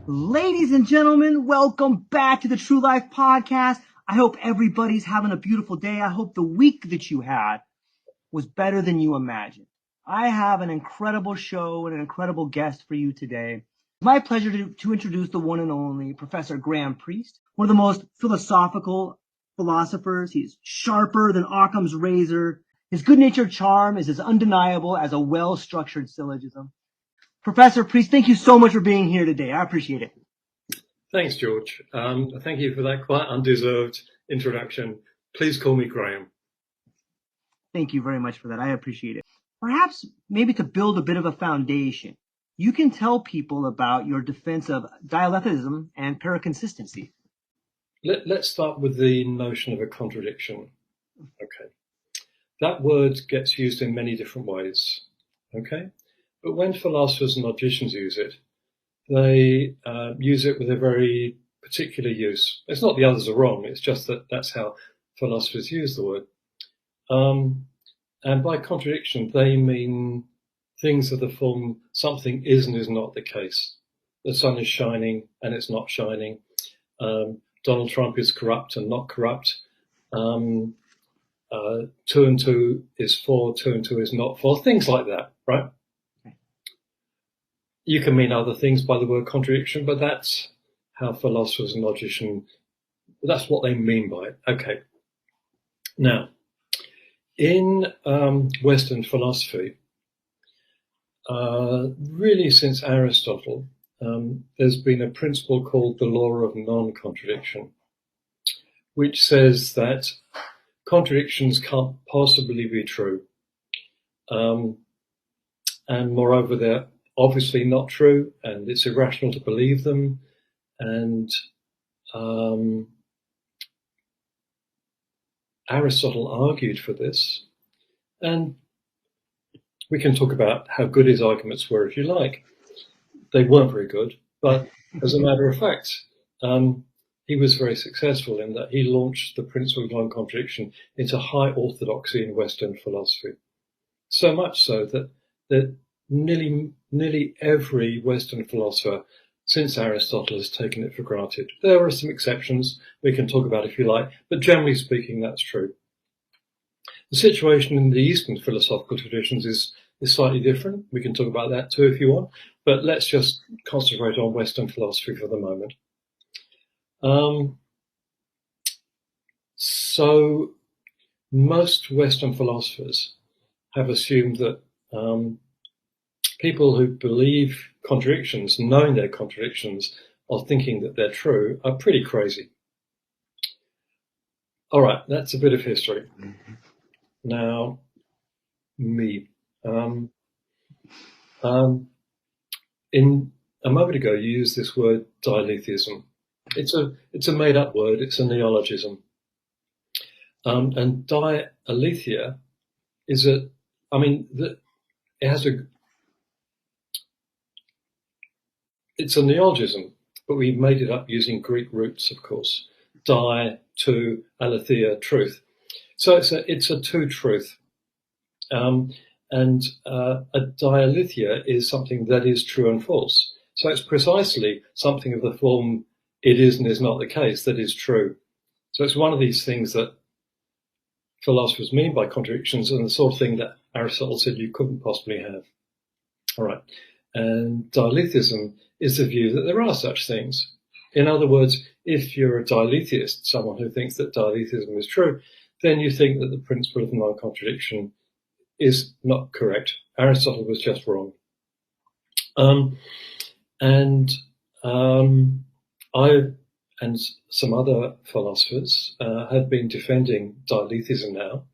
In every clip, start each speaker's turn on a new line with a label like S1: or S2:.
S1: Ladies and gentlemen, welcome back to the True Life Podcast. I hope everybody's having a beautiful day. I hope the week that you had was better than you imagined. I have an incredible show and an incredible guest for you today. It's my pleasure to introduce the one and only Professor Graham Priest, one of the most philosophical philosophers. He's sharper than Occam's razor. His good-natured charm is as undeniable as a well-structured syllogism. Professor Priest, thank you so much for being here today. I appreciate it.
S2: Thanks, George. Thank you for that quite undeserved introduction. Please call me Graham.
S1: Thank you very much for that. I appreciate it. Perhaps maybe to build a bit of a foundation, you can tell people about your defense of dialecticism and paraconsistency.
S2: Let's start with the notion of a contradiction. Okay. That word gets used in many different ways. Okay. But when philosophers and logicians use it, they use it with a very particular use. It's not the others are wrong, it's just that that's how philosophers use the word. And by contradiction, they mean things of the form something is and is not the case. The sun is shining and it's not shining. Donald Trump is corrupt and not corrupt. 2 and 2 is 4, 2 and 2 is not 4, things like that, right? You can mean other things by the word contradiction, but that's how philosophers and logicians, that's what they mean by it. Okay. Now, in Western philosophy, really since Aristotle, there's been a principle called the law of non-contradiction, which says that contradictions can't possibly be true. And moreover, they're obviously not true, and it's irrational to believe them. And Aristotle argued for this, and we can talk about how good his arguments were if you like. They weren't very good, but as a matter of fact, he was very successful in that he launched the principle of non-contradiction into high orthodoxy in Western philosophy. So much so that nearly every Western philosopher since Aristotle has taken it for granted. There are some exceptions we can talk about if you like, but generally speaking, that's true. The situation in the Eastern philosophical traditions is slightly different. We can talk about that too if you want, but let's just concentrate on Western philosophy for the moment. So most Western philosophers have assumed that people who believe contradictions, knowing they're contradictions, or thinking that they're true, are pretty crazy. All right, that's a bit of history. Now, me. In a moment ago, you used this word dialetheism. It's a made-up word. It's a neologism. And dialetheia is it has a. It's a neologism, but we made it up using Greek roots, of course. Di, to, aletheia, truth. So it's a two truth. And a dialetheia is something that is true and false. So it's precisely something of the form it is and is not the case that is true. So it's one of these things that philosophers mean by contradictions, and the sort of thing that Aristotle said you couldn't possibly have. All right. And dialetheism is the view that there are such things. In other words, if you're a dialetheist, someone who thinks that dialetheism is true, then you think that the principle of non-contradiction is not correct. Aristotle was just wrong. I and some other philosophers have been defending dialetheism now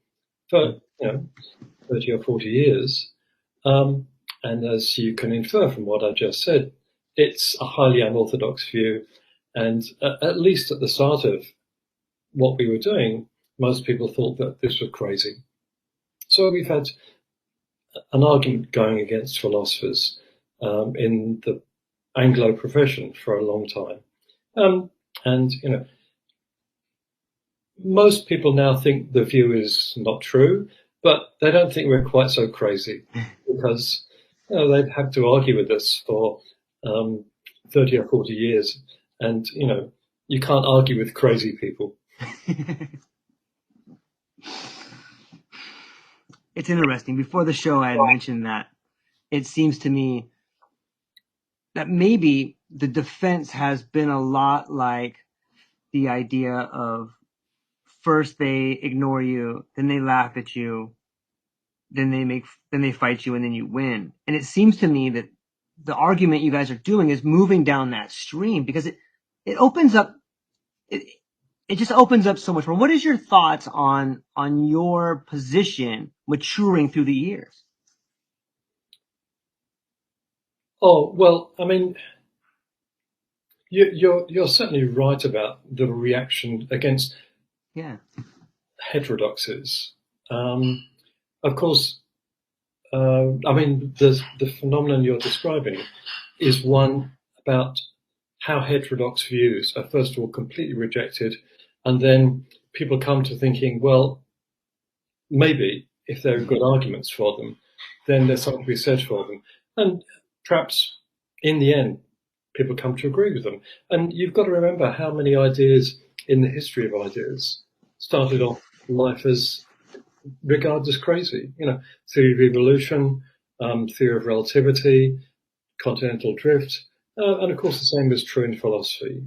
S2: for 30 or 40 years. And as you can infer from what I just said, it's a highly unorthodox view. And at least at the start of what we were doing, most people thought that this was crazy. So we've had an argument going against philosophers in the Anglo profession for a long time. And most people now think the view is not true, but they don't think we're quite so crazy because they've had to argue with us for 30 or 40 years. And, you can't argue with crazy people.
S1: It's interesting. Before the show, I had mentioned that it seems to me that maybe the defense has been a lot like the idea of first they ignore you, then they laugh at you, then they fight you, and then you win. And it seems to me that the argument you guys are doing is moving down that stream, because it opens up, it just opens up so much more. What is your thoughts on your position maturing through the years?
S2: Oh, well, I mean, you're certainly right about the reaction against heterodoxes. Of course, I mean, the phenomenon you're describing is one about how heterodox views are first of all completely rejected, and then people come to thinking, well, maybe if there are good arguments for them, then there's something to be said for them. And perhaps in the end, people come to agree with them. And you've got to remember how many ideas in the history of ideas started off life as regarded as crazy. Theory of evolution, theory of relativity, continental drift, and of course the same is true in philosophy.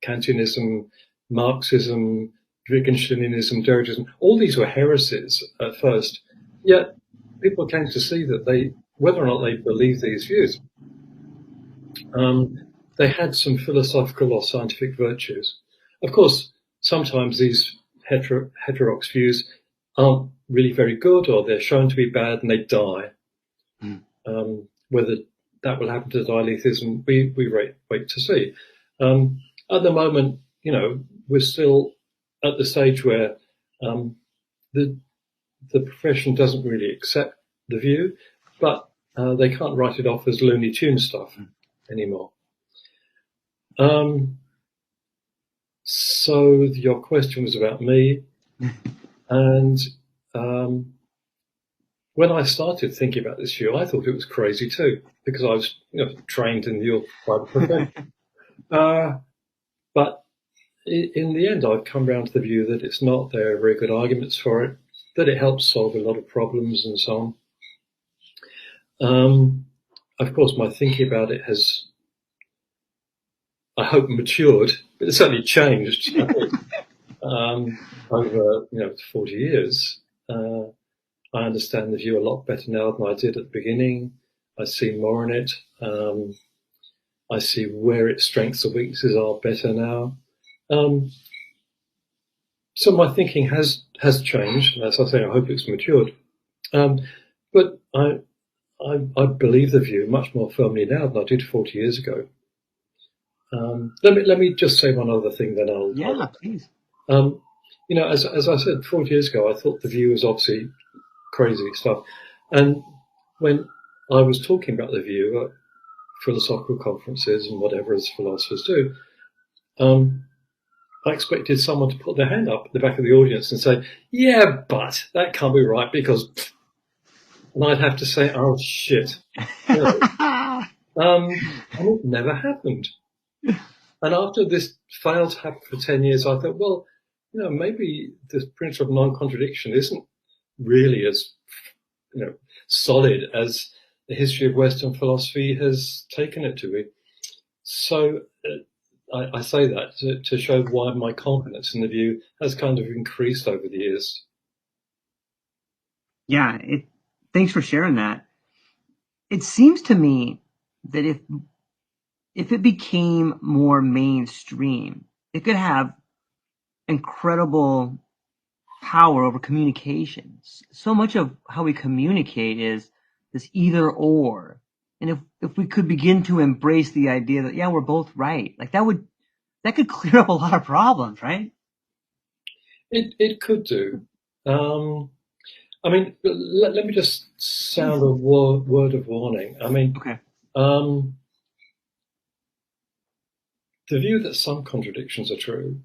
S2: Kantianism, Marxism, Wittgensteinianism, Derridism, all these were heresies at first, yet people came to see that whether or not they believed these views, they had some philosophical or scientific virtues. Of course, sometimes these heterodox views aren't really very good, or they're shown to be bad and they die. Whether that will happen to dialechism, we wait to see. At the moment, we're still at the stage where the profession doesn't really accept the view, but they can't write it off as Looney Tunes stuff anymore. So your question was about me, and when I started thinking about this view, I thought it was crazy too, because I was trained in the private profession. But in the end, I've come around to the view that it's not. There are very good arguments for it, that it helps solve a lot of problems and so on. Of course, my thinking about it has, I hope, matured, but it's certainly changed over 40 years. I understand the view a lot better now than I did at the beginning. I see more in it. I see where its strengths and weaknesses are better now. So my thinking has changed, and as I say, I hope it's matured. But I believe the view much more firmly now than I did 40 years ago. Let me just say one other thing, then I'll.
S1: Yeah, please.
S2: As I said, 40 years ago, I thought the view was obviously crazy stuff, and when I was talking about the view at philosophical conferences and whatever as philosophers do, I expected someone to put their hand up at the back of the audience and say, "Yeah, but that can't be right because," and I'd have to say, "Oh shit," and it never happened. And after this failed to happen for 10 years, I thought, well, maybe this principle of non-contradiction isn't really as, solid as the history of Western philosophy has taken it to be. So I say that to show why my confidence in the view has kind of increased over the years.
S1: Yeah, thanks for sharing that. It seems to me that if it became more mainstream, it could have incredible power over communications. So much of how we communicate is this either or. And if we could begin to embrace the idea that, yeah, we're both right, like that could clear up a lot of problems, right?
S2: It could do. I mean, let me just sound a word of warning. I mean,
S1: okay.
S2: The view that some contradictions are true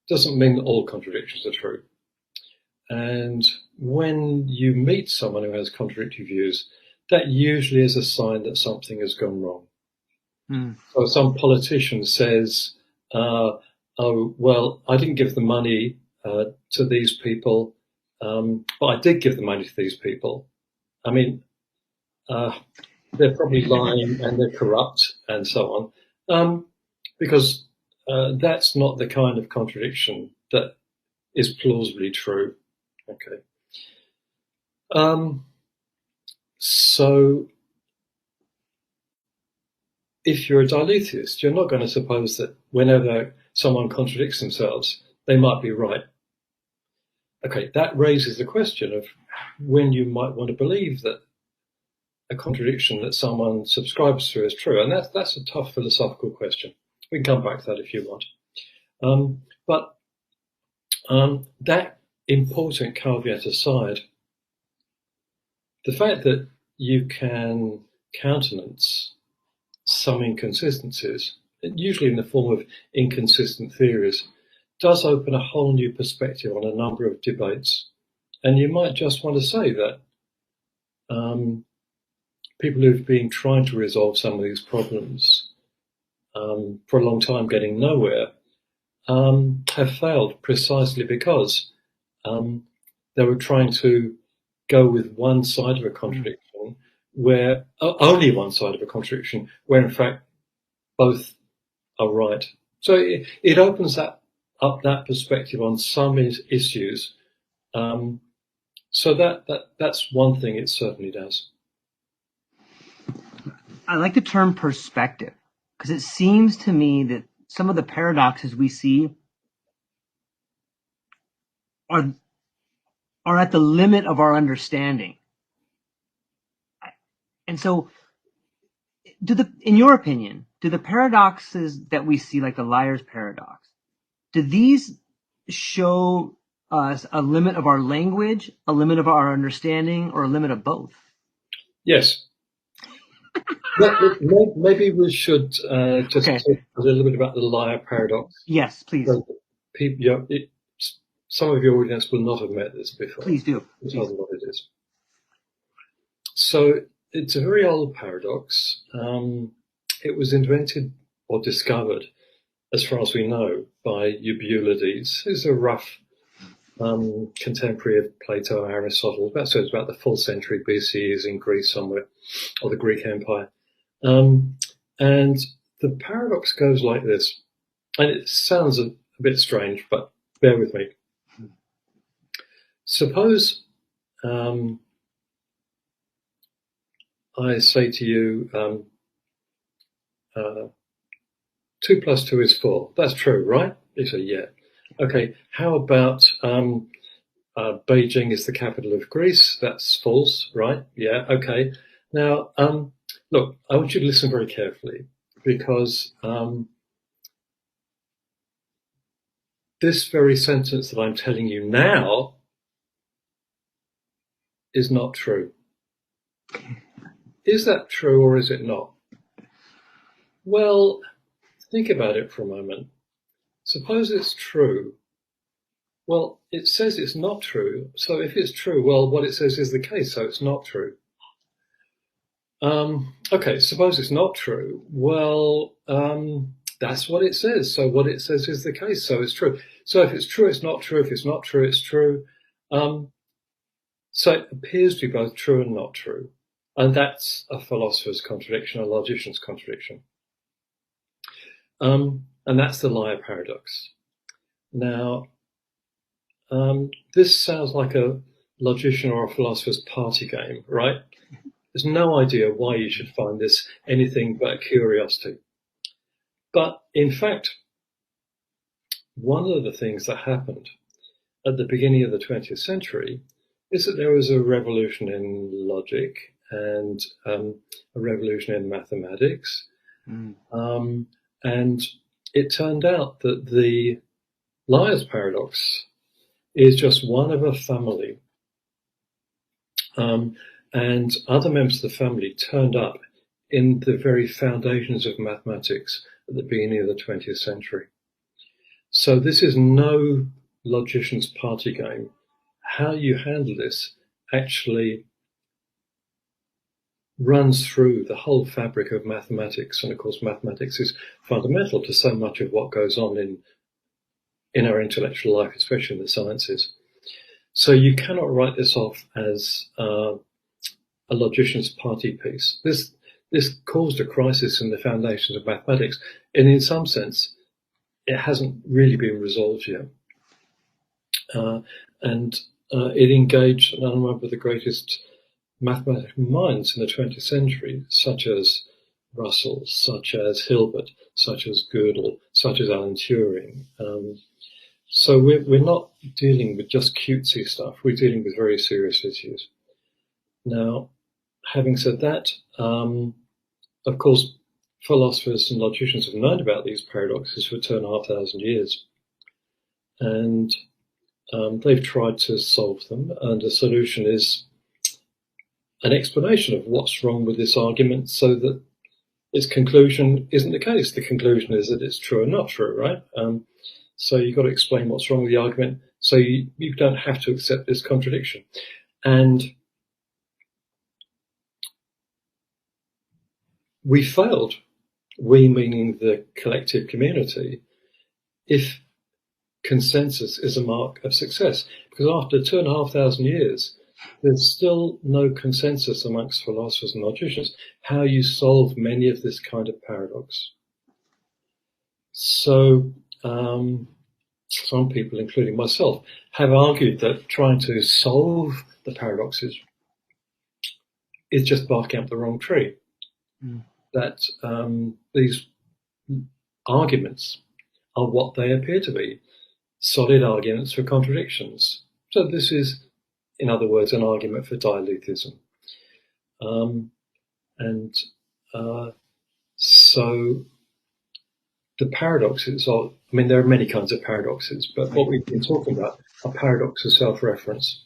S2: doesn't mean that all contradictions are true. And when you meet someone who has contradictory views, that usually is a sign that something has gone wrong.
S1: Mm.
S2: So some politician says, oh, well, I didn't give the money to these people, but I did give the money to these people. I mean, they're probably lying and they're corrupt and so on, because that's not the kind of contradiction that is plausibly true. Okay. So if you're a diletheist, you're not going to suppose that whenever someone contradicts themselves, they might be right. Okay, that raises the question of when you might want to believe that a contradiction that someone subscribes to is true, and that's a tough philosophical question. We can come back to that if you want. But that important caveat aside, the fact that you can countenance some inconsistencies, usually in the form of inconsistent theories, does open a whole new perspective on a number of debates. And you might just want to say that people who've been trying to resolve some of these problems for a long time, getting nowhere, have failed precisely because they were trying to go with one side of a contradiction, where only one side of a contradiction, where in fact both are right. So it opens up that perspective on some issues. So that's one thing it certainly does.
S1: I like the term perspective because it seems to me that some of the paradoxes we see are at the limit of our understanding. And so, in your opinion, do the paradoxes that we see, like the liar's paradox, do these show us a limit of our language, a limit of our understanding, or a limit of both?
S2: Yes. Maybe we should just talk a little bit about the liar paradox.
S1: Yes, please.
S2: So some of your audience will not have met this before.
S1: Please do.
S2: Tell them what it is. So it's a very old paradox. It was invented or discovered, as far as we know, by Eubulides, who's a rough contemporary of Plato, Aristotle. So it's about the 4th century BC. He's in Greece somewhere, or the Greek Empire. And the paradox goes like this, and it sounds a bit strange, but bear with me. Suppose I say to you, 2 + 2 is 4. That's true, right? You say, yeah. Okay, how about Beijing is the capital of Greece? That's false, right? Yeah, okay. Now, look, I want you to listen very carefully because this very sentence that I'm telling you now is not true. Is that true or is it not? Well, think about it for a moment. Suppose it's true. Well, it says it's not true. So if it's true, well, what it says is the case, so it's not true. Okay, suppose it's not true. Well, that's what it says. So what it says is the case, so it's true. So if it's true, it's not true. If it's not true, it's true. So it appears to be both true and not true. And that's a philosopher's contradiction, a logician's contradiction. And that's the liar paradox. Now, this sounds like a logician or a philosopher's party game, right? There's no idea why you should find this anything but a curiosity. But in fact, one of the things that happened at the beginning of the 20th century is that there was a revolution in logic and a revolution in mathematics. And it turned out that the liar's paradox is just one of a family. And other members of the family turned up in the very foundations of mathematics at the beginning of the 20th century. So this is no logician's party game. How you handle this actually runs through the whole fabric of mathematics. And of course, mathematics is fundamental to so much of what goes on in our intellectual life, especially in the sciences. So you cannot write this off as a logician's party piece. This caused a crisis in the foundations of mathematics, and in some sense, it hasn't really been resolved yet. It engaged a number of the greatest mathematical minds in the 20th century, such as Russell, such as Hilbert, such as Gödel, such as Alan Turing. So we're not dealing with just cutesy stuff. We're dealing with very serious issues. Now, having said that, of course, philosophers and logicians have known about these paradoxes for 2,500 years. And they've tried to solve them. And the solution is an explanation of what's wrong with this argument so that its conclusion isn't the case. The conclusion is that it's true or not true, right? So you've got to explain what's wrong with the argument so you don't have to accept this contradiction. And we failed, we meaning the collective community, if consensus is a mark of success. Because after 2,500 years, there's still no consensus amongst philosophers and logicians how you solve many of this kind of paradox. So some people, including myself, have argued that trying to solve the paradoxes is just barking up the wrong tree. That these arguments are what they appear to be, solid arguments for contradictions. So this is, in other words, an argument for dialethism. So the paradoxes are, I mean, there are many kinds of paradoxes, but what we've been talking about are paradoxes of self-reference.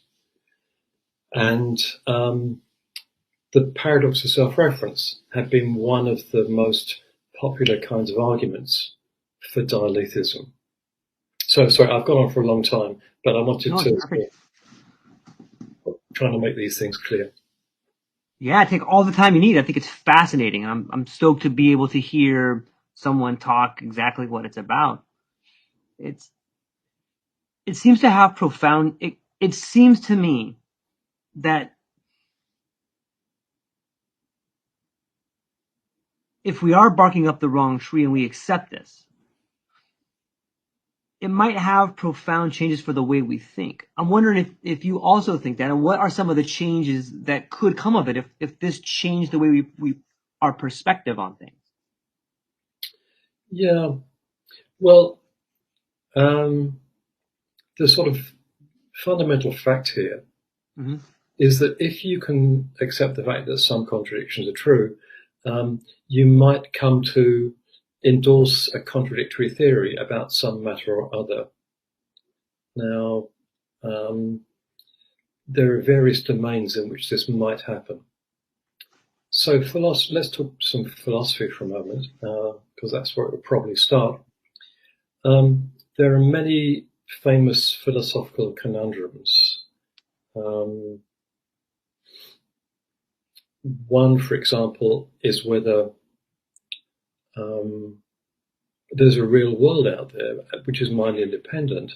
S2: And the paradox of self-reference have been one of the most popular kinds of arguments for dialethism. So, sorry, I've gone on for a long time, but I wanted to trying to make these things clear.
S1: Yeah, take all the time you need. I think it's fascinating. I'm stoked to be able to hear someone talk exactly what it's about. It seems to have profound. It seems to me that if we are barking up the wrong tree and we accept this, it might have profound changes for the way we think. I'm wondering if you also think that, and what are some of the changes that could come of it if this changed the way we our perspective on things?
S2: Yeah, well, the sort of fundamental fact here is that if you can accept the fact that some contradictions are true, you might come to endorse a contradictory theory about some matter or other. Now, there are various domains in which this might happen. So let's talk some philosophy for a moment, because that's where it would probably start. There are many famous philosophical conundrums. One, for example, is whether there's a real world out there which is mind independent,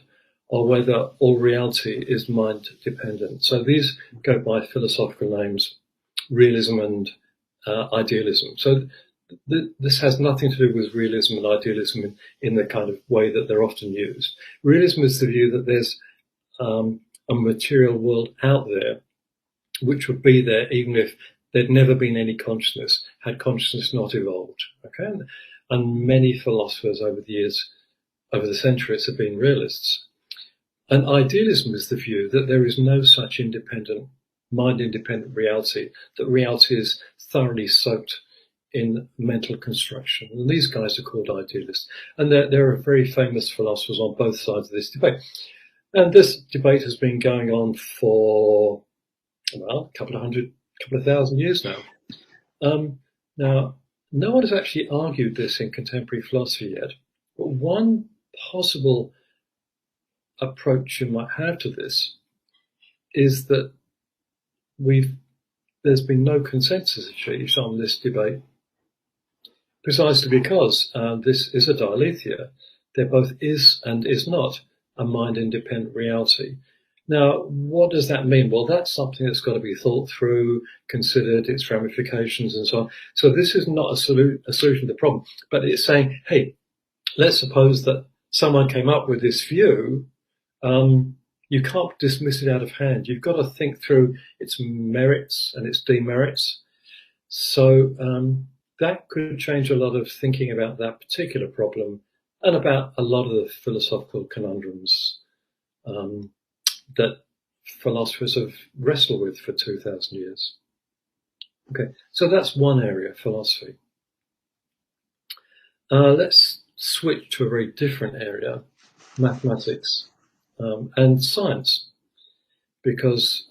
S2: or whether all reality is mind dependent. So these go by philosophical names, realism and idealism. So this has nothing to do with realism and idealism in the kind of way that they're often used. Realism is the view that there's a material world out there which would be there even if there'd never been any consciousness, had consciousness not evolved. Okay, and many philosophers over the years, over the centuries, have been realists. And idealism is the view that there is no such independent, mind-independent reality, that reality is thoroughly soaked in mental construction. And these guys are called idealists. And there are very famous philosophers on both sides of this debate. And this debate has been going on for, well, a couple of thousand years now. Now, no one has actually argued this in contemporary philosophy yet, but one possible approach you might have to this is that we've there's been no consensus achieved on this debate, precisely because this is a dialetheia. There both is and is not a mind-independent reality. Now, what does that mean? Well, that's something that's got to be thought through, considered, its ramifications, and so on. So this is not a solution to the problem, but it's saying, hey, let's suppose that someone came up with this view. You can't dismiss it out of hand. You've got to think through its merits and its demerits. So that could change a lot of thinking about that particular problem and about a lot of the philosophical conundrums that philosophers have wrestled with for 2,000 years. Okay, so that's one area, philosophy. Let's switch to a very different area, mathematics and science, because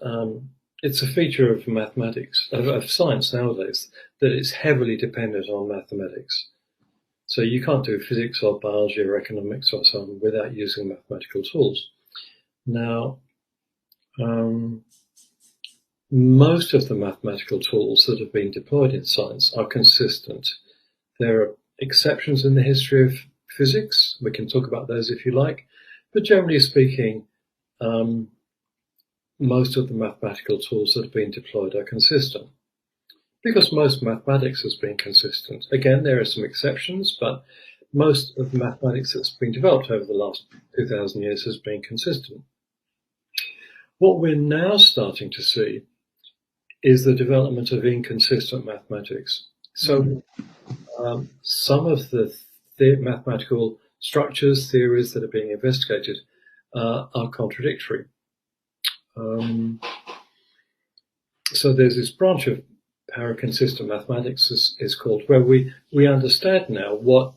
S2: it's a feature of mathematics, of science nowadays, that it's heavily dependent on mathematics. So you can't do physics or biology or economics or so on without using mathematical tools. Now, most of the mathematical tools that have been deployed in science are consistent. There are exceptions in the history of physics. We can talk about those if you like. But generally speaking, most of the mathematical tools that have been deployed are consistent, because most mathematics has been consistent. Again, there are some exceptions, but most of the mathematics that's been developed over the last 2,000 years has been consistent. What we're now starting to see is the development of inconsistent mathematics. So some of the mathematical structures, theories that are being investigated are contradictory. So there's this branch of paraconsistent mathematics is called, where we understand now what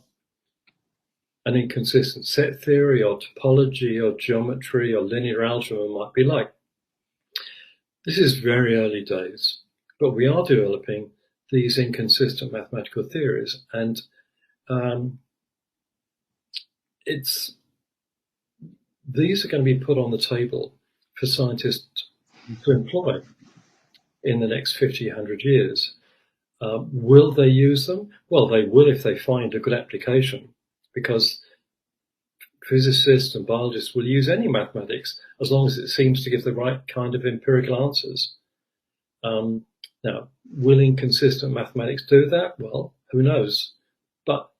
S2: an inconsistent set theory or topology or geometry or linear algebra might be like. This is very early days, but we are developing these inconsistent mathematical theories, and these are going to be put on the table for scientists to employ in the next 50, 100 years. Will they use them? Well, they will if they find a good application, because physicists and biologists will use any mathematics as long as it seems to give the right kind of empirical answers. Now, will inconsistent mathematics do that? Well, who knows? But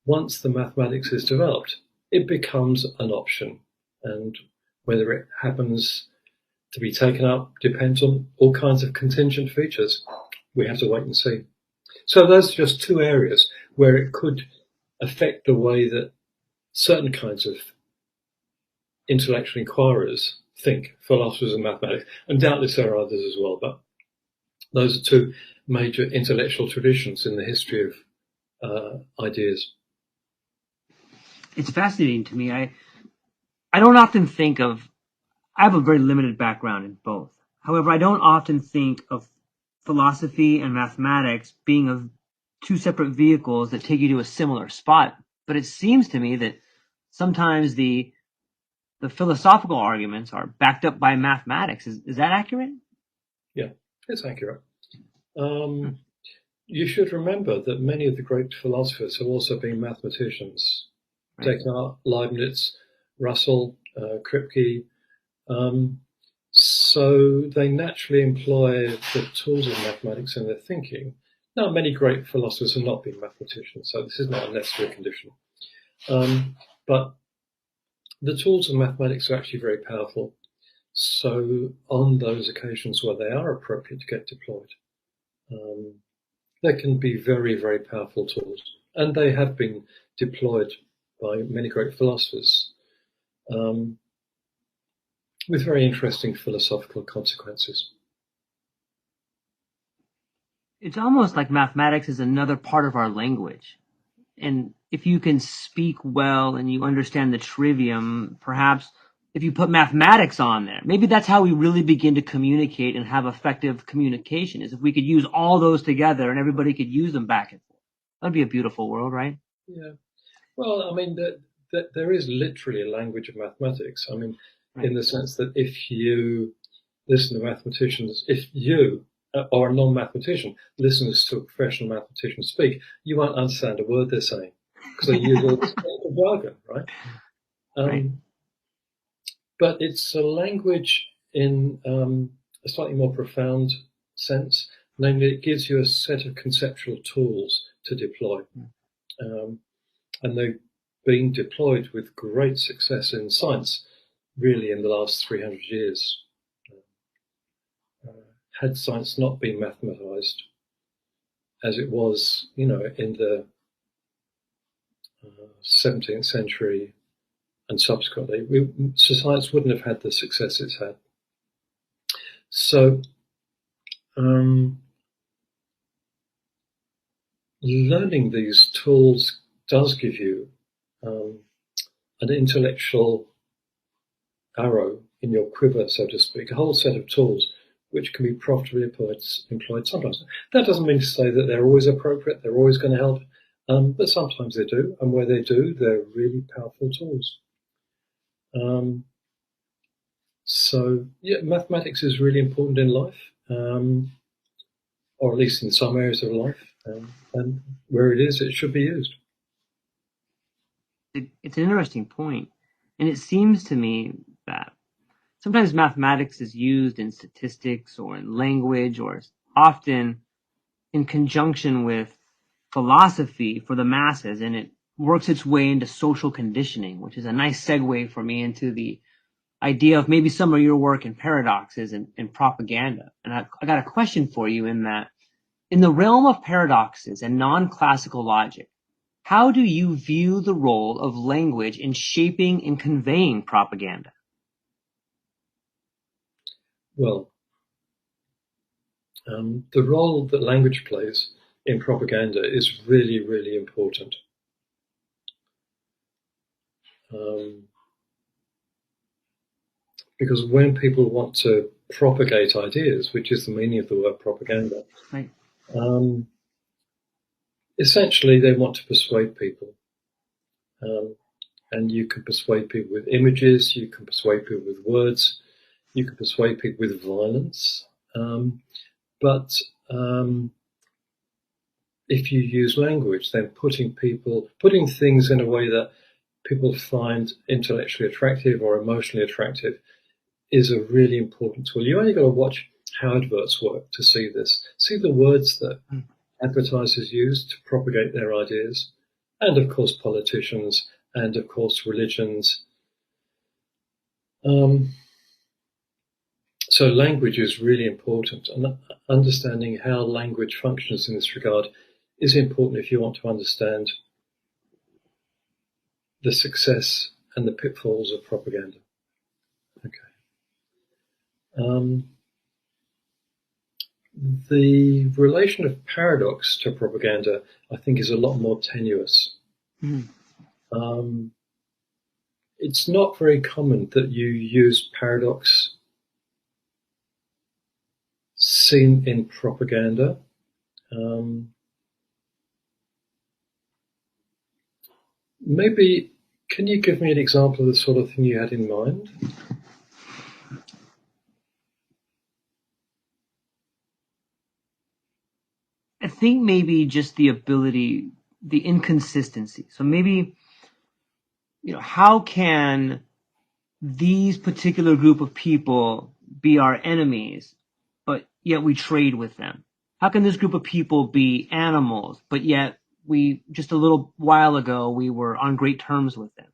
S2: once the mathematics is developed, it becomes an option. And whether it happens to be taken up depends on all kinds of contingent features. We have to wait and see. So those are just two areas where it could affect the way that certain kinds of intellectual inquirers think, philosophers and mathematics, and doubtless there are others as well, but those are two major intellectual traditions in the history of ideas.
S1: It's fascinating to me. I don't often think of, I have a very limited background in both. However, I don't often think of philosophy and mathematics being of two separate vehicles that take you to a similar spot. But it seems to me that sometimes the philosophical arguments are backed up by mathematics. Is that accurate?
S2: Yeah, it's accurate. You should remember that many of the great philosophers have also been mathematicians.
S1: Right.
S2: Descartes, Leibniz, Russell, Kripke. So they naturally employ the tools of mathematics in their thinking. Now, many great philosophers have not been mathematicians, so this is not a necessary condition. But the tools of mathematics are actually very powerful. So on those occasions where they are appropriate to get deployed, they can be very, very powerful tools. And they have been deployed by many great philosophers with very interesting philosophical consequences.
S1: It's almost like mathematics is another part of our language. And if you can speak well and you understand the trivium, perhaps if you put mathematics on there, maybe that's how we really begin to communicate and have effective communication, is if we could use all those together and everybody could use them back and forth. That'd be a beautiful world, right?
S2: Yeah. Well, I mean, there is literally a language of mathematics. I mean, right. In the sense that if you listen to mathematicians, if you or a non-mathematician listens to a professional mathematician speak, you won't understand a word they're saying because they use all this technical jargon, right?
S1: Right.
S2: But it's a language in a slightly more profound sense. Namely, it gives you a set of conceptual tools to deploy. And they've been deployed with great success in science, really, in the last 300 years. Had science not been mathematized as it was, in the 17th century and subsequently, science wouldn't have had the success it's had. So, learning these tools does give you an intellectual arrow in your quiver, so to speak, a whole set of tools which can be profitably employed sometimes. That doesn't mean to say that they're always appropriate, they're always going to help, but sometimes they do, and where they do, they're really powerful tools. So, yeah, mathematics is really important in life, or at least in some areas of life, and where it is, it should be used.
S1: It's an interesting point, and it seems to me that sometimes mathematics is used in statistics or in language or often in conjunction with philosophy for the masses, and it works its way into social conditioning, which is a nice segue for me into the idea of maybe some of your work in paradoxes and propaganda. And I got a question for you in that, in the realm of paradoxes and non-classical logic, how do you view the role of language in shaping and conveying propaganda?
S2: Well, the role that language plays in propaganda is really, really important. Because when people want to propagate ideas, which is the meaning of the word propaganda,
S1: Right.
S2: Essentially they want to persuade people. And you can persuade people with images, you can persuade people with words, you can persuade people with violence. But if you use language, then putting things in a way that people find intellectually attractive or emotionally attractive is a really important tool. You only got to watch how adverts work to see this. See the words that advertisers use to propagate their ideas, and of course politicians, and of course religions. So language is really important, and understanding how language functions in this regard is important if you want to understand the success and the pitfalls of propaganda. Okay. The relation of paradox to propaganda, I think, is a lot more tenuous. It's not very common that you use paradox seen in propaganda. Maybe, can you give me an example of the sort of thing you had in mind?
S1: I think maybe just the ability, the inconsistency. So maybe, how can these particular group of people be our enemies, but yet we trade with them? How can this group of people be animals, but yet just a little while ago, we were on great terms with them?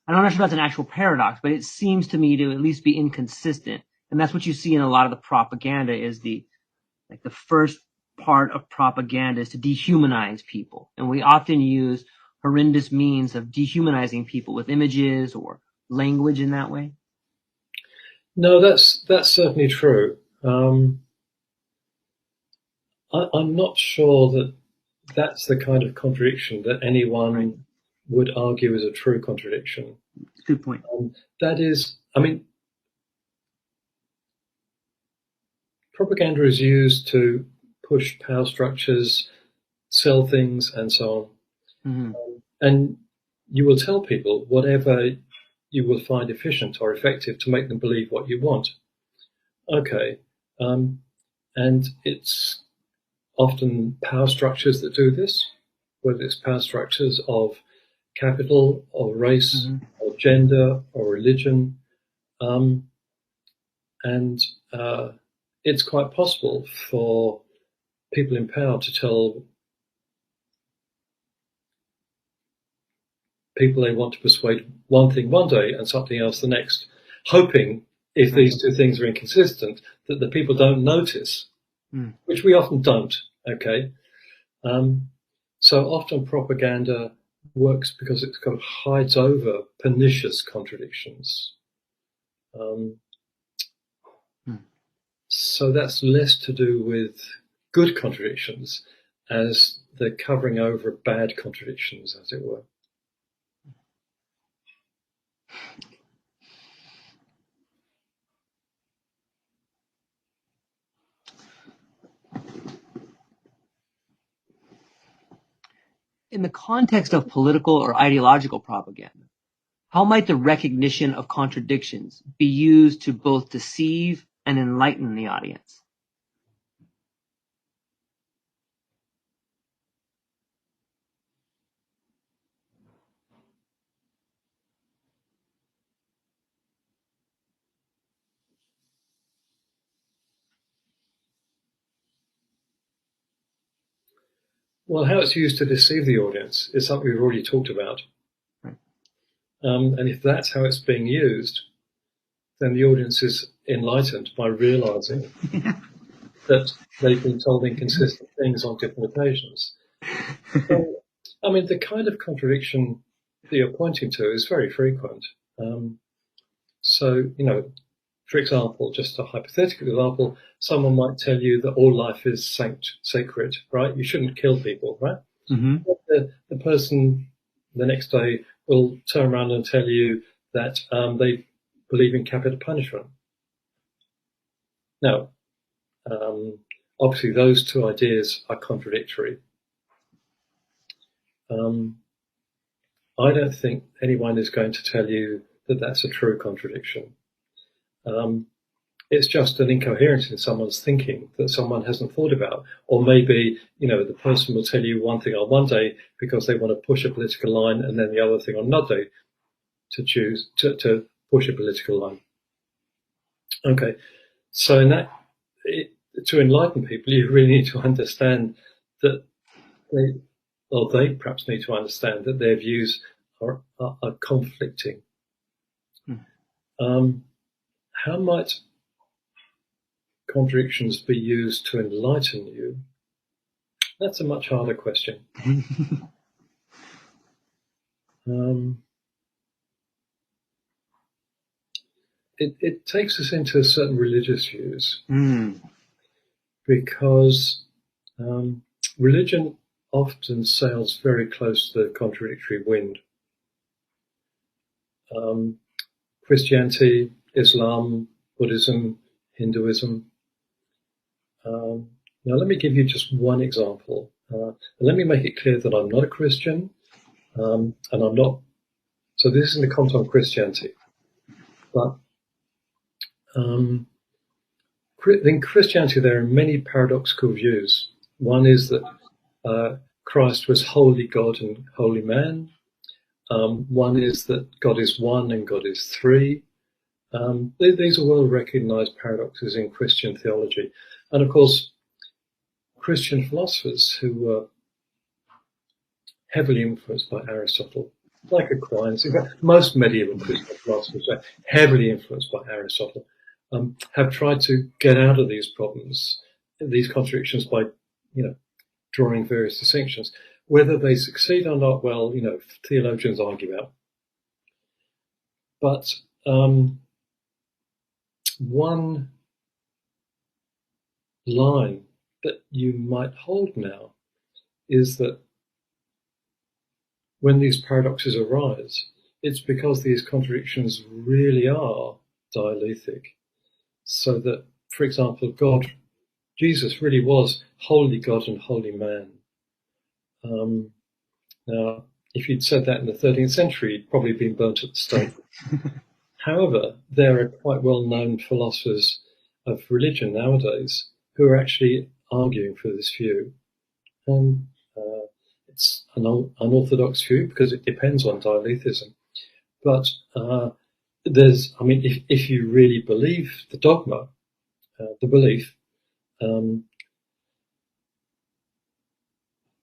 S1: I'm not sure that's an actual paradox, but it seems to me to at least be inconsistent. And that's what you see in a lot of the propaganda is the first part of propaganda is to dehumanize people. And we often use horrendous means of dehumanizing people with images or language in that way.
S2: No, that's certainly true. I'm not sure that that's the kind of contradiction that anyone would argue is a true contradiction.
S1: Good point.
S2: That is, propaganda is used to push power structures, sell things, and so on. And you will tell people whatever you will find efficient or effective to make them believe what you want. Okay. And it's often power structures that do this, whether it's power structures of capital or race or gender or religion. And it's quite possible for people in power to tell people they want to persuade one thing one day and something else the next, hoping if these two things are inconsistent that the people don't notice, which we often don't, okay? So often propaganda works because it kind of hides over pernicious contradictions. So that's less to do with good contradictions as the covering over bad contradictions, as it were.
S1: In the context of political or ideological propaganda, how might the recognition of contradictions be used to both deceive and enlighten the audience?
S2: Well, how it's used to deceive the audience is something we've already talked about. And if that's how it's being used, then the audience is enlightened by realizing that they've been told inconsistent things on different occasions. So, I mean, the kind of contradiction that you're pointing to is very frequent. So, for example, just a hypothetical example, someone might tell you that all life is sacred, right? You shouldn't kill people, right? The person the next day will turn around and tell you that they believe in capital punishment. Now, obviously those two ideas are contradictory. I don't think anyone is going to tell you that that's a true contradiction. It's just an incoherence in someone's thinking that someone hasn't thought about. Or maybe, the person will tell you one thing on one day because they want to push a political line, and then the other thing on another day to push a political line. Okay, so in that, to enlighten people, you really need to understand that they perhaps need to understand that their views are conflicting. How might contradictions be used to enlighten you? That's a much harder question. It takes us into certain religious views because religion often sails very close to the contradictory wind. Christianity, Islam, Buddhism, Hinduism. Now, let me give you just one example. Let me make it clear that I'm not a Christian, and I'm not. So this is in the context of Christianity, but in Christianity there are many paradoxical views. One is that Christ was wholly God and wholly man. One is that God is one and God is three. These are well-recognized paradoxes in Christian theology. And of course, Christian philosophers who were heavily influenced by Aristotle, like Aquinas, in fact, most medieval Christian philosophers are heavily influenced by Aristotle, have tried to get out of these problems, these contradictions by, drawing various distinctions. Whether they succeed or not, well, theologians argue about. But one line that you might hold now is that when these paradoxes arise, it's because these contradictions really are dialectic. So that, for example, Jesus really was wholly God and wholly man. Now, if you'd said that in the 13th century, you'd probably been burnt at the stake. However, there are quite well-known philosophers of religion nowadays who are actually arguing for this view. And it's an unorthodox view because it depends on dialetheism. But if you really believe the dogma, the belief,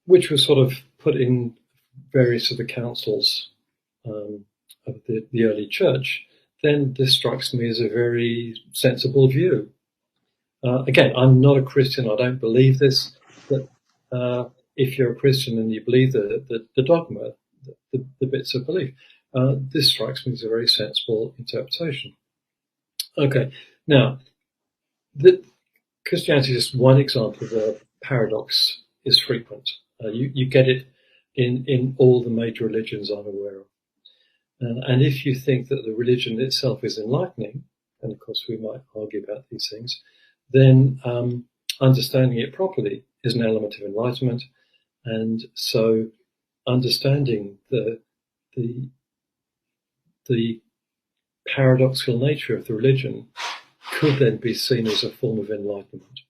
S2: which was sort of put in various of the councils of the early church, then this strikes me as a very sensible view. Again, I'm not a Christian. I don't believe this. But if you're a Christian and you believe the dogma, the bits of belief, this strikes me as a very sensible interpretation. Okay, now, Christianity is just one example where paradox is frequent. You get it in all the major religions I'm aware of. And if you think that the religion itself is enlightening, and of course we might argue about these things, then understanding it properly is an element of enlightenment. And so understanding the paradoxical nature of the religion could then be seen as a form of enlightenment.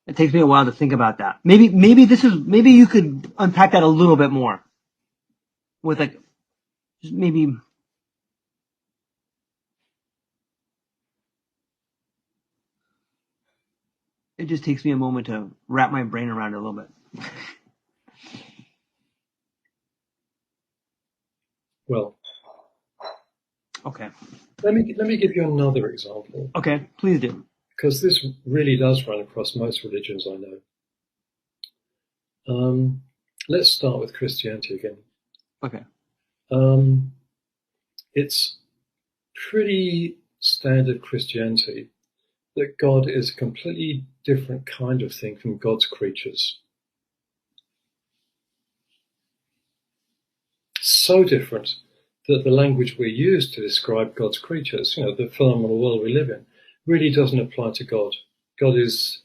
S1: It takes me a while to think about that. Maybe you could unpack that a little bit more with like, just maybe. It just takes me a moment to wrap my brain around it a little bit.
S2: Well,
S1: okay.
S2: Let me give you another example.
S1: Okay, please do.
S2: Because this really does run across most religions I know. Let's start with Christianity again.
S1: Okay.
S2: It's pretty standard Christianity that God is a completely different kind of thing from God's creatures. So different that the language we use to describe God's creatures, the phenomenal world we live in, really doesn't apply to God. God is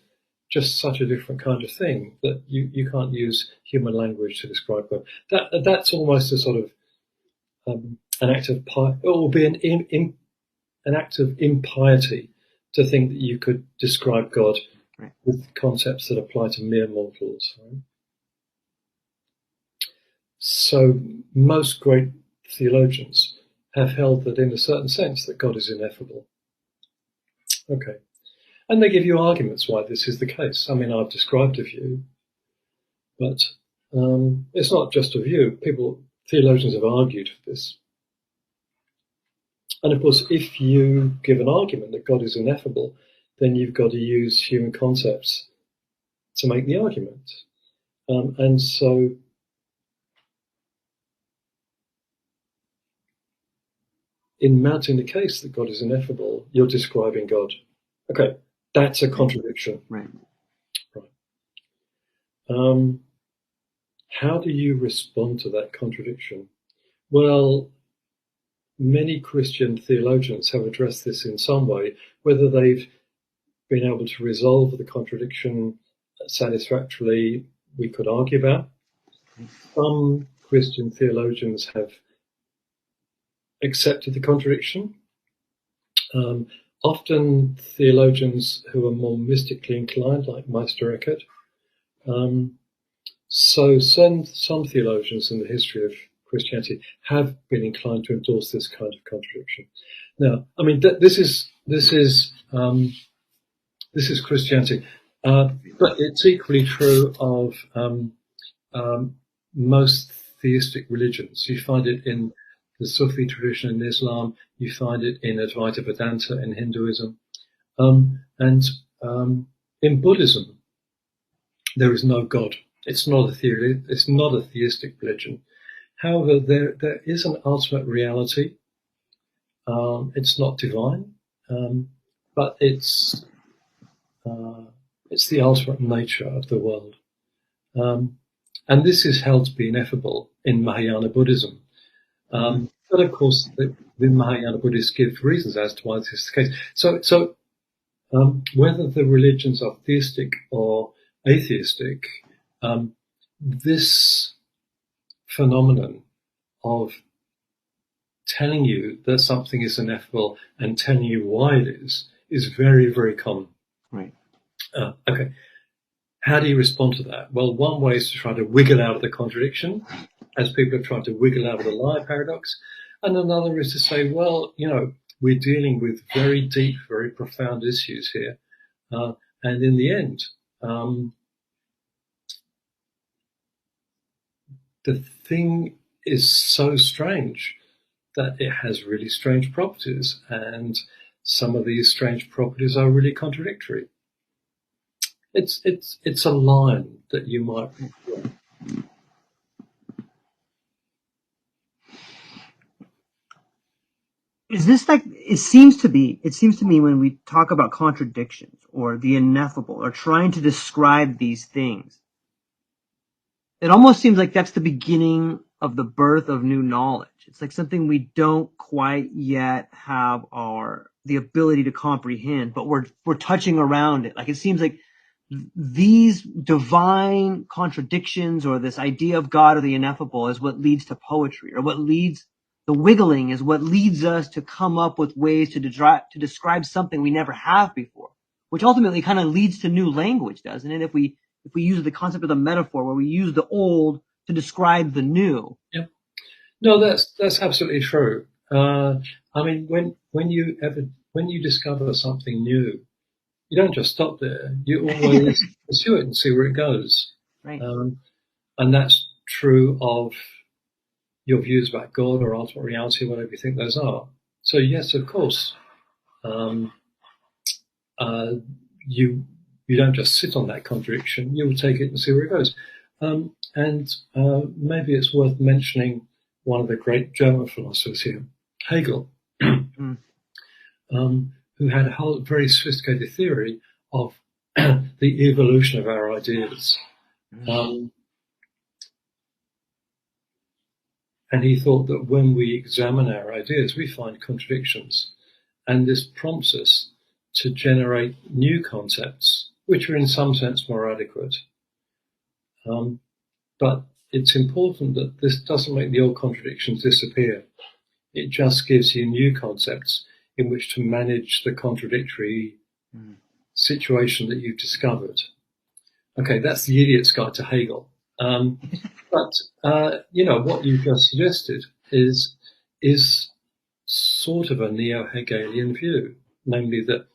S2: just such a different kind of thing that you can't use human language to describe God. That's almost a sort of an act of piety. It will be an act of impiety to think that you could describe God with concepts that apply to mere mortals. Right? So most great theologians have held that in a certain sense that God is ineffable. Okay. And they give you arguments why this is the case. I mean, I've described a view, but it's not just a view. Theologians have argued for this. And of course, if you give an argument that God is ineffable, then you've got to use human concepts to make the argument. And so in mounting the case that God is ineffable, you're describing God. Okay, that's a contradiction.
S1: Right.
S2: How do you respond to that contradiction? Well, many Christian theologians have addressed this in some way. Whether they've been able to resolve the contradiction satisfactorily, we could argue about. Some Christian theologians have accepted the contradiction. Often theologians who are more mystically inclined, like Meister Eckhart. So some theologians in the history of Christianity have been inclined to endorse this kind of contradiction. Now, I mean, this is Christianity, but it's equally true of most theistic religions. You find it in the Sufi tradition in Islam. You find it in Advaita Vedanta in Hinduism, and in Buddhism, there is no God. It's not a theory. It's not a theistic religion. However, there is an ultimate reality. It's not divine, but it's the ultimate nature of the world. And this is held to be ineffable in Mahayana Buddhism. But of course, the Mahayana Buddhists give reasons as to why this is the case. So whether the religions are theistic or atheistic, This phenomenon of telling you that something is ineffable and telling you why it is very, very common.
S1: Right.
S2: Okay. How do you respond to that? Well, one way is to try to wiggle out of the contradiction, as people have tried to wiggle out of the liar paradox. And another is to say, well, we're dealing with very deep, very profound issues here. And in the end, the thing is so strange that it has really strange properties, and some of these strange properties are really contradictory. It's a line that you might.
S1: Is this like, it seems to me when we talk about contradictions or the ineffable or trying to describe these things, it almost seems like that's the beginning of the birth of new knowledge. It's like something we don't quite yet have the ability to comprehend, but we're touching around it. Like it seems like these divine contradictions or this idea of God or the ineffable is what leads to poetry, or the wiggling is what leads us to come up with ways to describe something we never have before, which ultimately kind of leads to new language, doesn't it? If we use the concept of the metaphor, where we use the old to describe the new.
S2: Yeah. No, that's absolutely true. I mean, when you discover something new, you don't just stop there. You always pursue it and see where it goes.
S1: Right.
S2: And that's true of your views about God or ultimate reality, whatever you think those are. So yes, of course, you don't just sit on that contradiction. You will take it and see where it goes. And maybe it's worth mentioning one of the great German philosophers here, Hegel, who had a whole very sophisticated theory of the evolution of our ideas. And he thought that when we examine our ideas, we find contradictions. And this prompts us to generate new concepts, which are in some sense more adequate. But it's important that this doesn't make the old contradictions disappear. It just gives you new concepts in which to manage the contradictory situation that you've discovered. Okay, that's the idiot's guide to Hegel. But what you've just suggested is sort of a neo-Hegelian view, namely that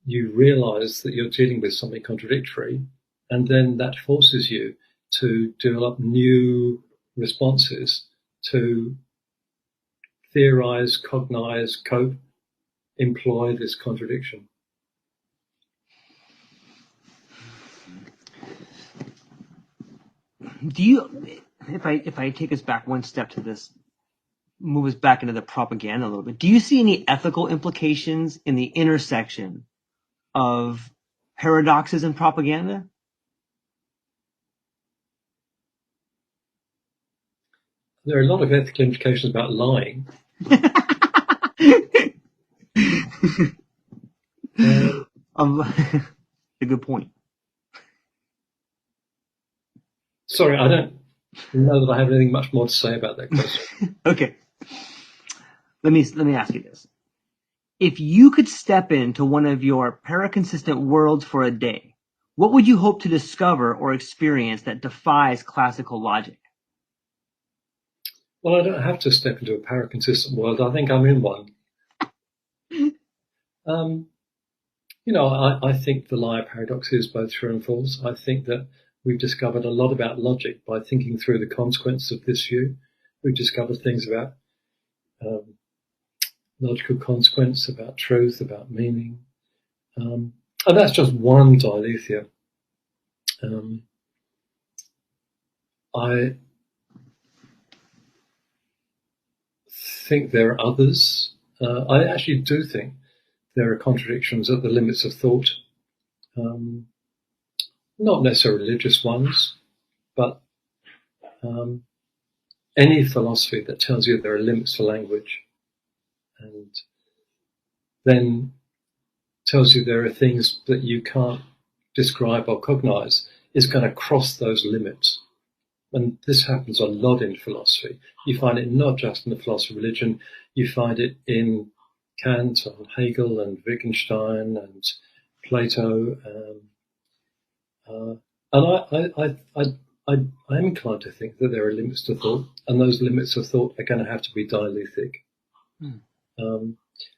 S2: you realize that you're dealing with something contradictory, and then that forces you to develop new responses to theorize, cognize, cope, employ this contradiction.
S1: If I take us back one step to this, move us back into the propaganda a little bit, do you see any ethical implications in the intersection of paradoxes and propaganda?
S2: There are a lot of ethical implications about lying.
S1: A good point.
S2: Sorry, I don't know that I have anything much more to say about that question.
S1: Okay. Let me ask you this. If you could step into one of your paraconsistent worlds for a day, what would you hope to discover or experience that defies classical logic?
S2: Well, I don't have to step into a paraconsistent world. I think I'm in one. I think the liar paradox is both true and false. I think that we've discovered a lot about logic by thinking through the consequences of this view. We've discovered things about logical consequence, about truth, about meaning. And that's just one dialetheia. I think there are others. I actually do think there are contradictions at the limits of thought. Not necessarily religious ones, but any philosophy that tells you there are limits to language, and then tells you there are things that you can't describe or cognize is going to cross those limits. And this happens a lot in philosophy. You find it not just in the philosophy of religion, you find it in Kant and Hegel and Wittgenstein and Plato. And I'm inclined to think that there are limits to thought, and those limits of thought are going to have to be dialectic.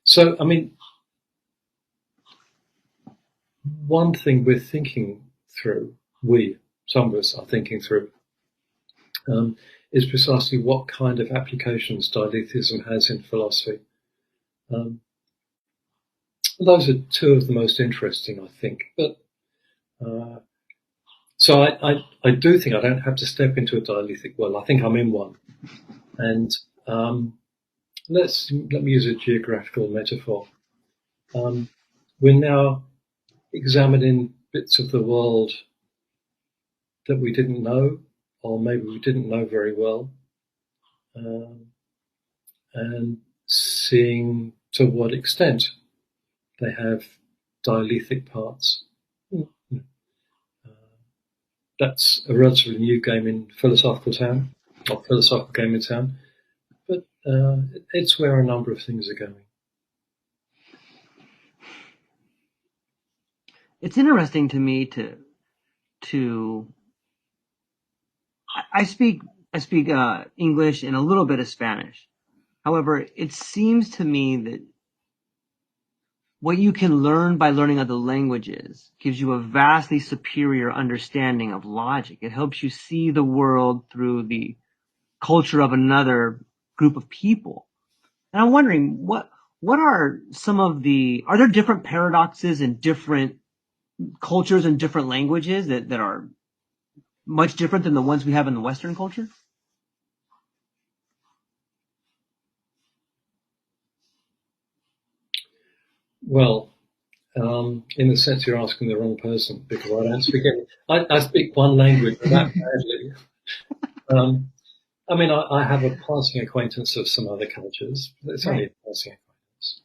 S2: So, I mean, one thing we're thinking through, some of us are thinking through, is precisely what kind of applications dialecticism has in philosophy. Those are two of the most interesting, I think. But so I do think I don't have to step into a dialectic world. I think I'm in one. And let me use a geographical metaphor. We're now examining bits of the world that we didn't know, or maybe we didn't know very well, and seeing to what extent they have dialectic parts. That's a relatively new game in philosophical game in town, but it's where a number of things are going.
S1: It's interesting to me I speak English and a little bit of Spanish. However, it seems to me that what you can learn by learning other languages gives you a vastly superior understanding of logic. It helps you see the world through the culture of another group of people. And I'm wondering, what are are there different paradoxes in different cultures and different languages that are much different than the ones we have in the Western culture?
S2: Well, in the sense you're asking the wrong person, because I don't speak any. I speak one language that badly. I mean, I have a passing acquaintance of some other cultures, but it's only a passing acquaintance.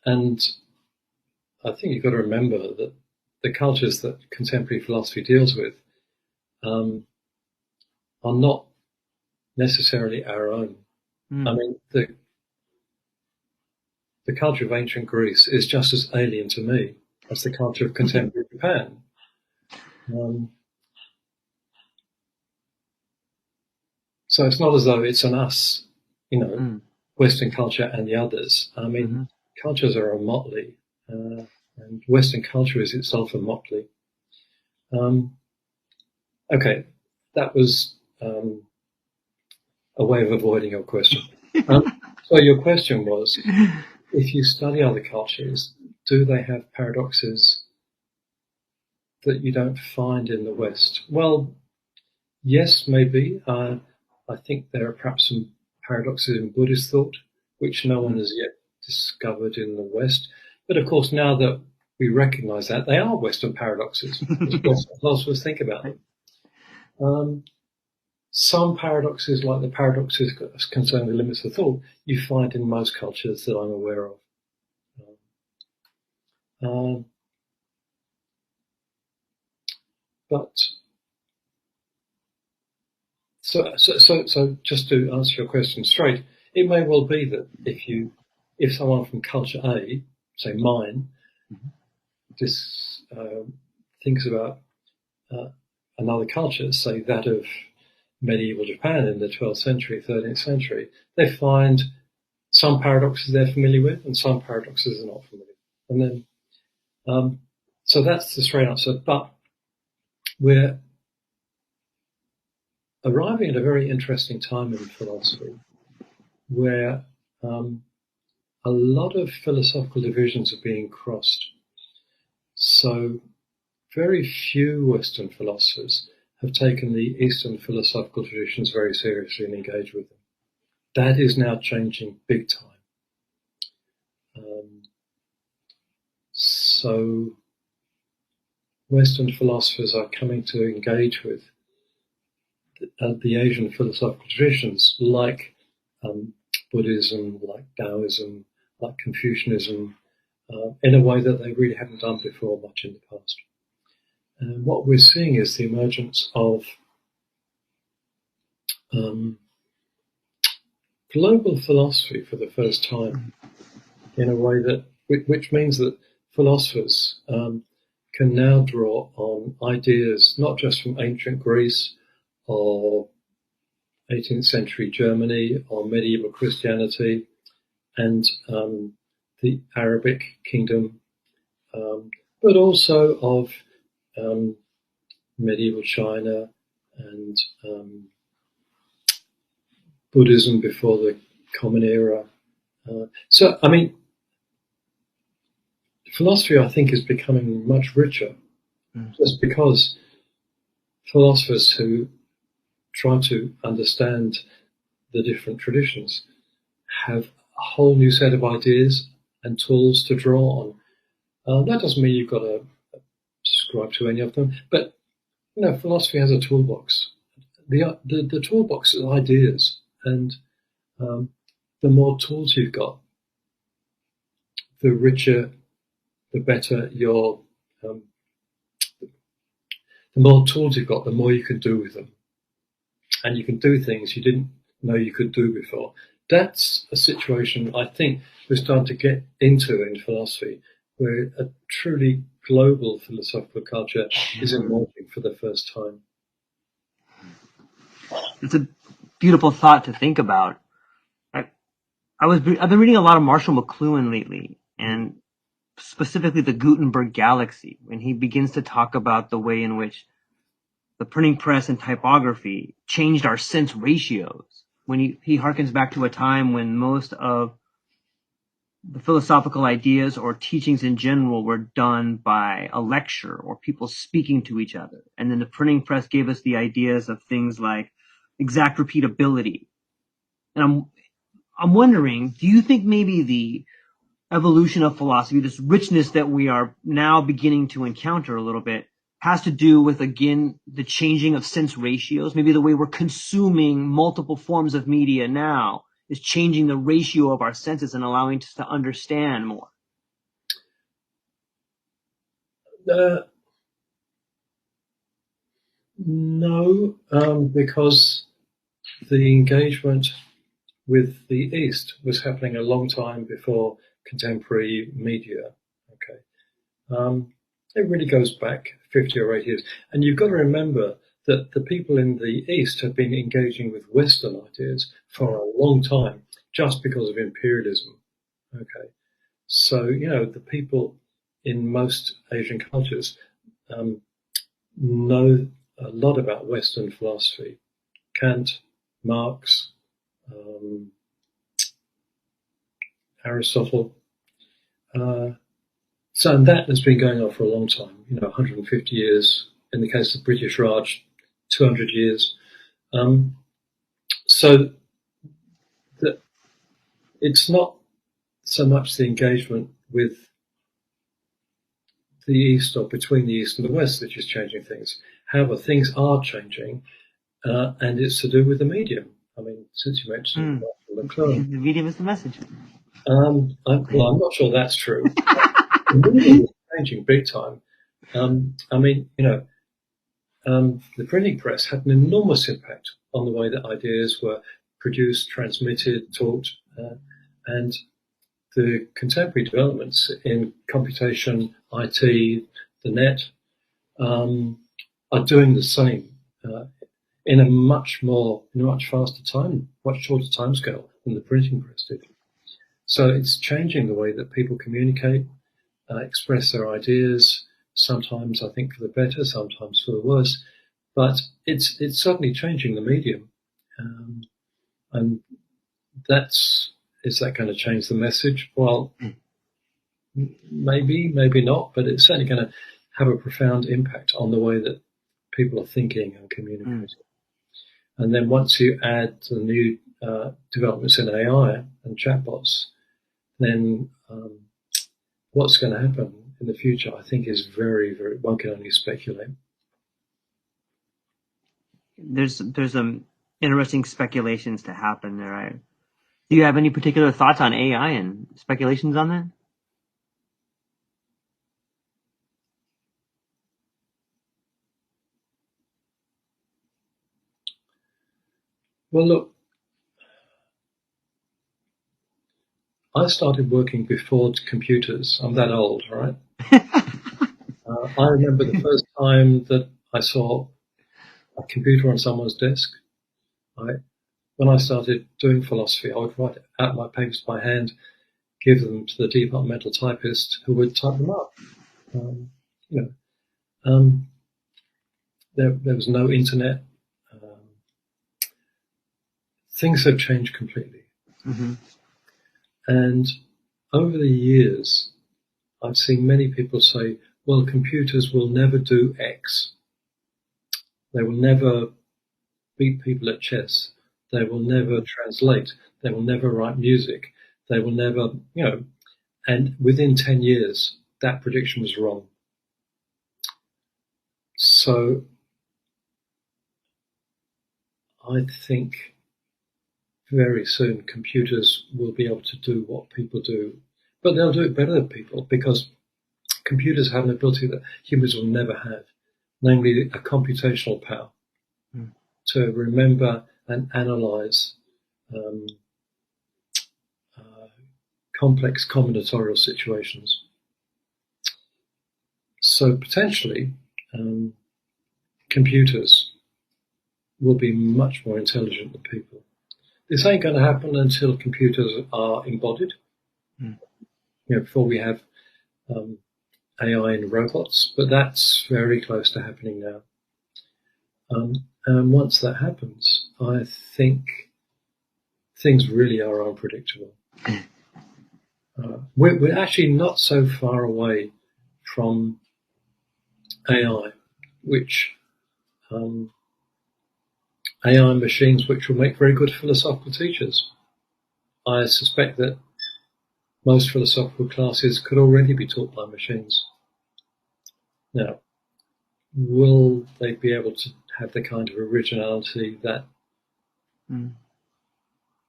S2: And I think you've got to remember that the cultures that contemporary philosophy deals with are not necessarily our own. I mean, the culture of ancient Greece is just as alien to me as the culture of contemporary Japan. So it's not as though it's an us, Western culture and the others. I mean, cultures are a motley, and Western culture is itself a motley. Okay, that was a way of avoiding your question. So your question was, if you study other cultures, do they have paradoxes that you don't find in the West? Well, yes, maybe. I think there are perhaps some paradoxes in Buddhist thought, which no one has yet discovered in the West. But of course, now that we recognize that, they are Western paradoxes. Western philosophers think about them. Some paradoxes, like the paradoxes concerning the limits of thought, you find in most cultures that I'm aware of. But so just to answer your question straight, it may well be that if someone from culture A, say mine, thinks about another culture, say that of medieval Japan in the 12th century, 13th century, they find some paradoxes they're familiar with and some paradoxes they're not familiar with. And then, so that's the straight answer. But we're arriving at a very interesting time in philosophy where a lot of philosophical divisions are being crossed. So very few Western philosophers have taken the Eastern philosophical traditions very seriously and engaged with them. That is now changing big time. So Western philosophers are coming to engage with the Asian philosophical traditions like Buddhism, like Taoism, like Confucianism, in a way that they really haven't done before much in the past. And what we're seeing is the emergence of global philosophy for the first time, in a way that, which means that philosophers can now draw on ideas not just from ancient Greece or 18th century Germany or medieval Christianity and the Arabic kingdom, but also of medieval China and Buddhism before the Common Era. So, I mean, philosophy, I think, is becoming much richer, just because philosophers who try to understand the different traditions have a whole new set of ideas and tools to draw on. That doesn't mean you've got to subscribe to any of them, but philosophy has a toolbox. The toolbox is ideas, and the more tools you've got, the richer, the better your. The more tools you've got, the more you can do with them, and you can do things you didn't know you could do before. That's a situation I think we're starting to get into in philosophy, where a truly global philosophical culture is emerging for the first time.
S1: It's a beautiful thought to think about. I've been reading a lot of Marshall McLuhan lately, and specifically the Gutenberg Galaxy, when he begins to talk about the way in which the printing press and typography changed our sense ratios. When he harkens back to a time when most of the philosophical ideas or teachings in general were done by a lecture or people speaking to each other. And then the printing press gave us the ideas of things like exact repeatability. And I'm wondering, do you think maybe the evolution of philosophy, this richness that we are now beginning to encounter a little bit, has to do with, again, the changing of sense ratios? Maybe the way we're consuming multiple forms of media now is changing the ratio of our senses and allowing us to understand more.
S2: No, because the engagement with the East was happening a long time before contemporary media. Okay, it really goes back 50 or 80 years, and you've got to remember that the people in the East have been engaging with Western ideas for a long time, just because of imperialism. Okay, so the people in most Asian cultures know a lot about Western philosophy, Kant, Marx, Aristotle. So that has been going on for a long time, 150 years. In the case of British Raj, 200 years. So that it's not so much the engagement with the East or between the East and the West that is changing things. However, things are changing, and it's to do with the medium. I mean, since you mentioned
S1: the medium is the message.
S2: I'm not sure that's true. The medium is changing big time. I mean, the printing press had an enormous impact on the way that ideas were produced, transmitted, taught, and the contemporary developments in computation, IT, the net, are doing the same in a much faster time, much shorter timescale than the printing press did. So it's changing the way that people communicate, express their ideas. Sometimes I think for the better, sometimes for the worse, but it's certainly changing the medium, and is that going to change the message? Well, maybe not, but it's certainly going to have a profound impact on the way that people are thinking and communicating. And then once you add the new developments in AI and chatbots, then what's going to happen in the future, I think, is very, very, one can only speculate.
S1: There's some interesting speculations to happen there. Do you have any particular thoughts on AI and speculations on that?
S2: Well, look, I started working before computers. I'm that old, right? I remember the first time that I saw a computer on someone's desk. When I started doing philosophy, I would write out my papers by hand, give them to the departmental typist who would type them up. Um, you know, there was no internet. Things have changed completely.
S1: Mm-hmm.
S2: And over the years, I've seen many people say, well, computers will never do X. They will never beat people at chess. They will never translate. They will never write music. They will never, and within 10 years, that prediction was wrong. So I think very soon computers will be able to do what people do, but they'll do it better than people because computers have an ability that humans will never have, namely a computational power to remember and analyze complex combinatorial situations. So potentially, computers will be much more intelligent than people. This ain't going to happen until computers are embodied. Before we have AI in robots, but that's very close to happening now. And once that happens, I think things really are unpredictable. We're actually not so far away from AI, which AI machines which will make very good philosophical teachers. I suspect that most philosophical classes could already be taught by machines. Now, will they be able to have the kind of originality that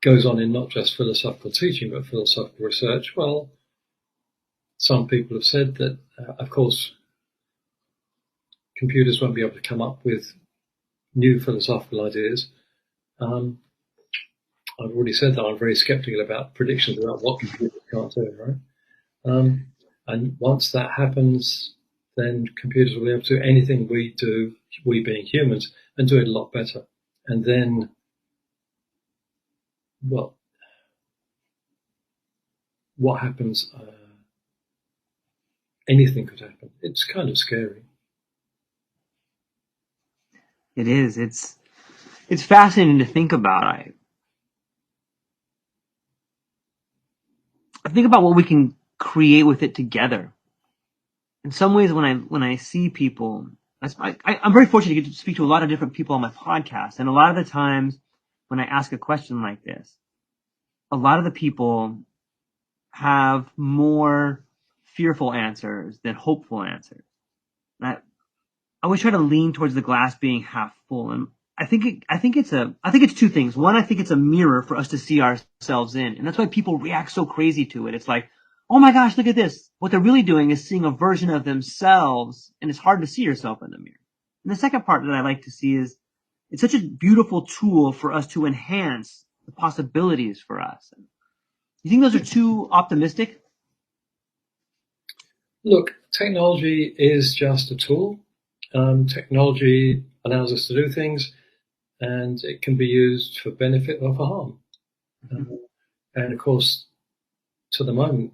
S2: goes on in not just philosophical teaching, but philosophical research? Well, some people have said that, of course, computers won't be able to come up with new philosophical ideas. I've already said that I'm very skeptical about predictions about what computers can't do, right? And once that happens, then computers will be able to do anything we do, we being humans, and do it a lot better. And then, well, what happens? Anything could happen. It's kind of scary.
S1: It is. It's fascinating to think about. I think about what we can create with it together. In some ways, when I see people, I'm very fortunate to get to speak to a lot of different people on my podcast, and a lot of the times when I ask a question like this, a lot of the people have more fearful answers than hopeful answers. And I always try to lean towards the glass being half full, and I think it's two things. One, I think it's a mirror for us to see ourselves in, and that's why people react so crazy to it. It's like, oh my gosh, look at this. What they're really doing is seeing a version of themselves, and it's hard to see yourself in the mirror. And the second part that I like to see is it's such a beautiful tool for us to enhance the possibilities for us. You think those are too optimistic?
S2: Look, technology is just a tool. Technology allows us to do things, and it can be used for benefit or for harm. And of course, to the moment,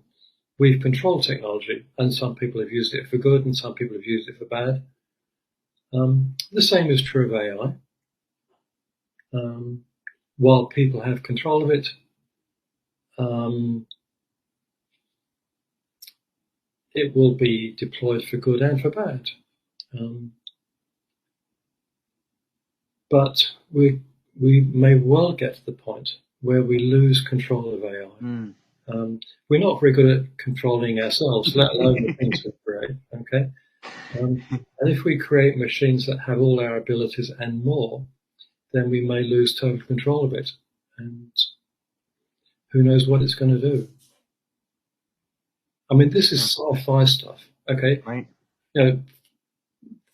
S2: we've controlled technology, and some people have used it for good, and some people have used it for bad. The same is true of AI. While people have control of it, it will be deployed for good and for bad. But we may well get to the point where we lose control of AI. We're not very good at controlling ourselves, let alone the things we create. Okay, and if we create machines that have all our abilities and more, then we may lose total control of it. And who knows what it's going to do? I mean, this is sci-fi stuff, okay?
S1: Right.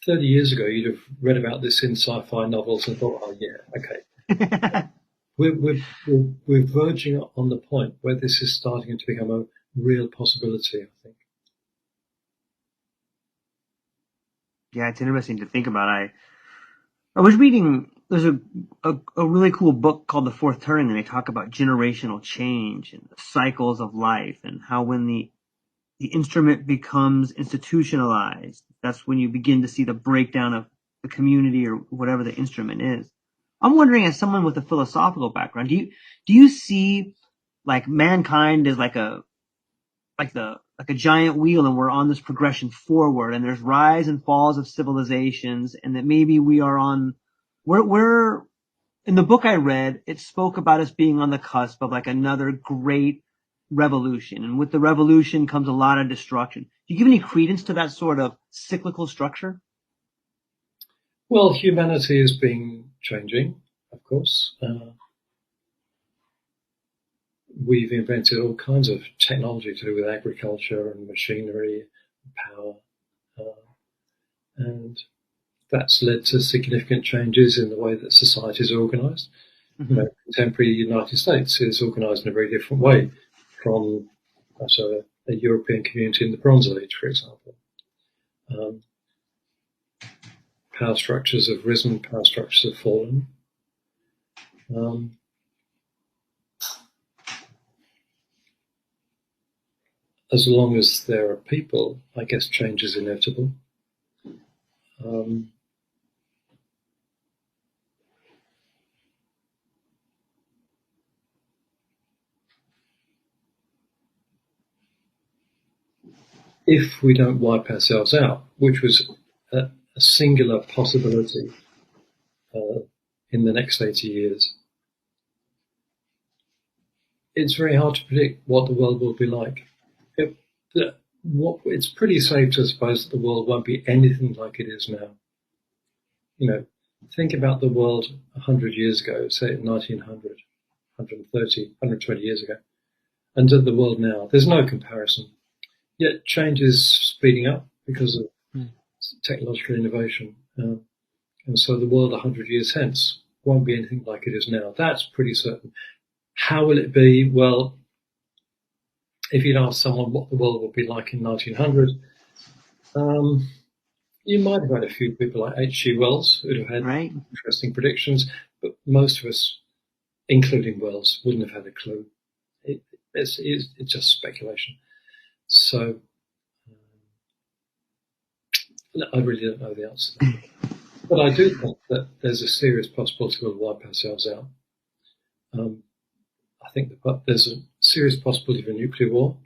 S2: 30 years ago, you'd have read about this in sci-fi novels and thought, oh, yeah, okay. We're verging on the point where this is starting to become a real possibility, I think.
S1: Yeah, it's interesting to think about. I was reading, there's a really cool book called The Fourth Turning, and they talk about generational change and the cycles of life, and how when the instrument becomes institutionalized, that's when you begin to see the breakdown of the community or whatever the instrument is. I'm wondering, as someone with a philosophical background, do you see like mankind as like a giant wheel, and we're on this progression forward, and there's rise and falls of civilizations, and that maybe we are on, we're in the book I read, it spoke about us being on the cusp of like another great revolution, and with the revolution comes a lot of destruction. Do you give any credence to that sort of cyclical structure?
S2: Well, humanity has been changing, of course. We've invented all kinds of technology to do with agriculture and machinery, and power, and that's led to significant changes in the way that society is organised. Mm-hmm. Contemporary United States is organised in a very different way from a European community in the Bronze Age, for example. Power structures have risen, power structures have fallen. As long as there are people, I guess change is inevitable. If we don't wipe ourselves out, which was a singular possibility in the next 80 years, it's very hard to predict what the world will be like. It's pretty safe to suppose that the world won't be anything like it is now. Think about the world 100 years ago, say 1900, 130, 120 years ago, and the world now. There's no comparison. Yet change is speeding up because of technological innovation. And so the world 100 years hence won't be anything like it is now. That's pretty certain. How will it be? Well, if you'd ask someone what the world would be like in 1900, you might have had a few people like H.G. Wells who'd have had interesting predictions, but most of us, including Wells, wouldn't have had a clue. It's just speculation. So I really don't know the answer. But I do think that there's a serious possibility we'll wipe ourselves out. I think that there's a serious possibility of a nuclear war.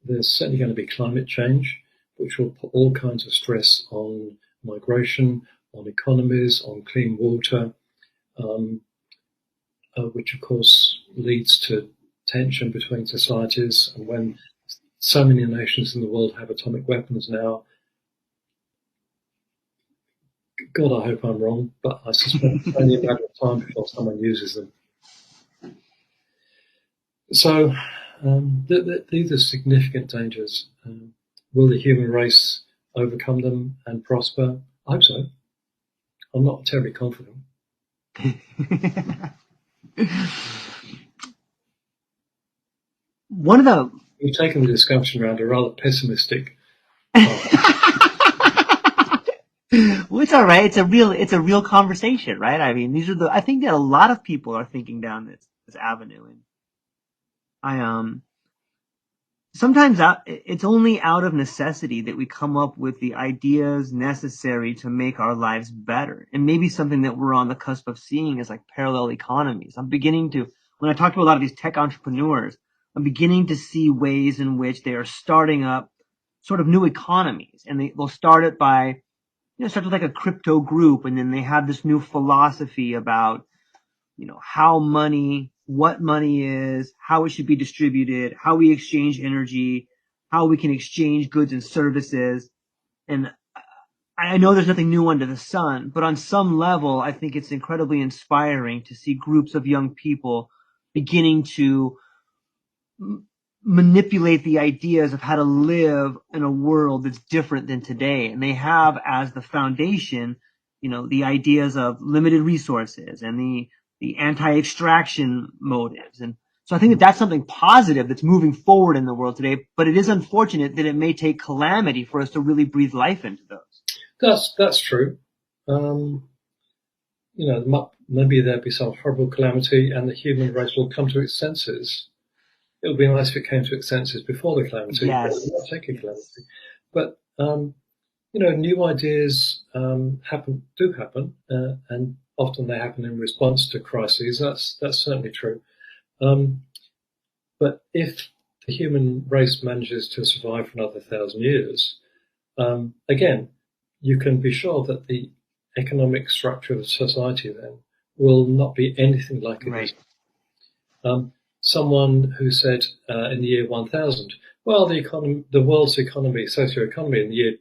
S2: There's certainly going to be climate change, which will put all kinds of stress on migration, on economies, on clean water, which of course leads to tension between societies. And when so many nations in the world have atomic weapons now, God, I hope I'm wrong, but I suspect it's only a matter of time before someone uses them. So these are significant dangers. Will the human race overcome them and prosper? I hope so. I'm not terribly confident. We've taken the discussion around a rather pessimistic.
S1: Well, it's all right. It's a real conversation, right? I mean, I think that a lot of people are thinking down this avenue, and sometimes it's only out of necessity that we come up with the ideas necessary to make our lives better. And maybe something that we're on the cusp of seeing is like parallel economies. When I talk to a lot of these tech entrepreneurs, I'm beginning to see ways in which they are starting up sort of new economies, and they'll start it by, start with like a crypto group, and then they have this new philosophy about, what money is, how it should be distributed, how we exchange energy, how we can exchange goods and services. And I know there's nothing new under the sun, but on some level, I think it's incredibly inspiring to see groups of young people beginning to manipulate the ideas of how to live in a world that's different than today. And they have as the foundation, the ideas of limited resources and the anti-extraction motives. And so I think that that's something positive that's moving forward in the world today, but it is unfortunate that it may take calamity for us to really breathe life into those.
S2: That's true. Maybe there'll be some horrible calamity and the human race will come to its senses. It would be nice if it came to its senses before the calamity.
S1: Yes.
S2: But it will take a calamity. But, new ideas happen, and often they happen in response to crises. That's certainly true. But if the human race manages to survive for another 1,000 years, again, you can be sure that the economic structure of society then will not be anything like it is. Someone who said in the year 1000, well, the world's economy, socio-economy in the year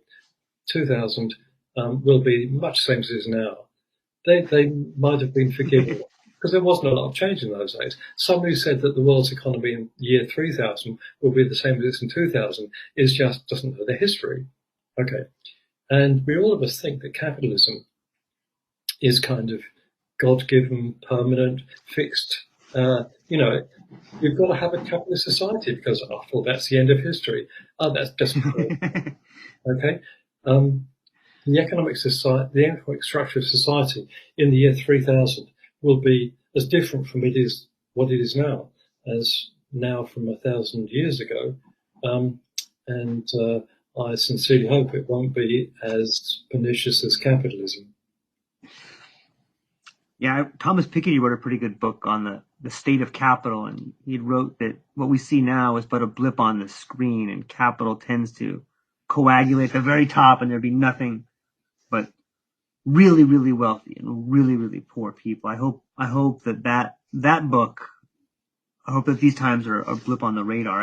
S2: 2000 will be much the same as it is now. They might have been forgiven because there wasn't a lot of change in those days. Somebody who said that the world's economy in the year 3000 will be the same as it is in 2000 just doesn't know the history. Okay. And we all of us think that capitalism is kind of God-given, permanent, fixed. You've got to have a capitalist society because, after all, that's the end of history. Oh, that's just okay. The economic structure of society in the year 3000 will be as different from what it is now as now from 1,000 years ago, and I sincerely hope it won't be as pernicious as capitalism.
S1: Yeah, Thomas Piketty wrote a pretty good book on the state of capital, and he wrote that what we see now is but a blip on the screen, and capital tends to coagulate at the very top, and there'd be nothing but really, really wealthy and really, really poor people. I hope that book, I hope that these times are a blip on the radar.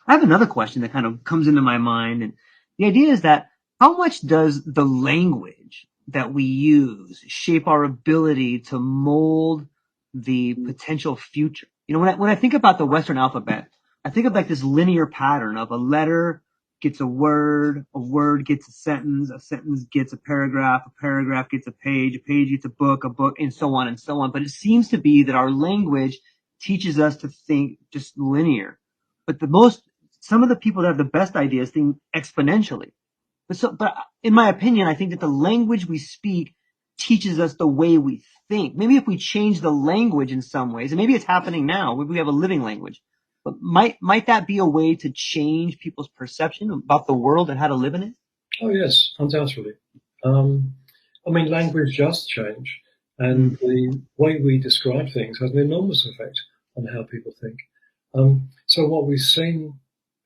S1: I have another question that kind of comes into my mind, and the idea is that how much does the language that we use shape our ability to mold the potential future? When I think about the Western alphabet, I think of like this linear pattern of a letter gets a word gets a sentence gets a paragraph gets a page gets a book, and so on and so on. But it seems to be that our language teaches us to think just linear. But some of the people that have the best ideas think exponentially. But in my opinion, I think that the language we speak teaches us the way we think. Maybe if we change the language in some ways, and maybe it's happening now, maybe we have a living language, but might that be a way to change people's perception about the world and how to live in it?
S2: Oh, yes, undoubtedly. Language does change, and the way we describe things has an enormous effect on how people think. So what we've seen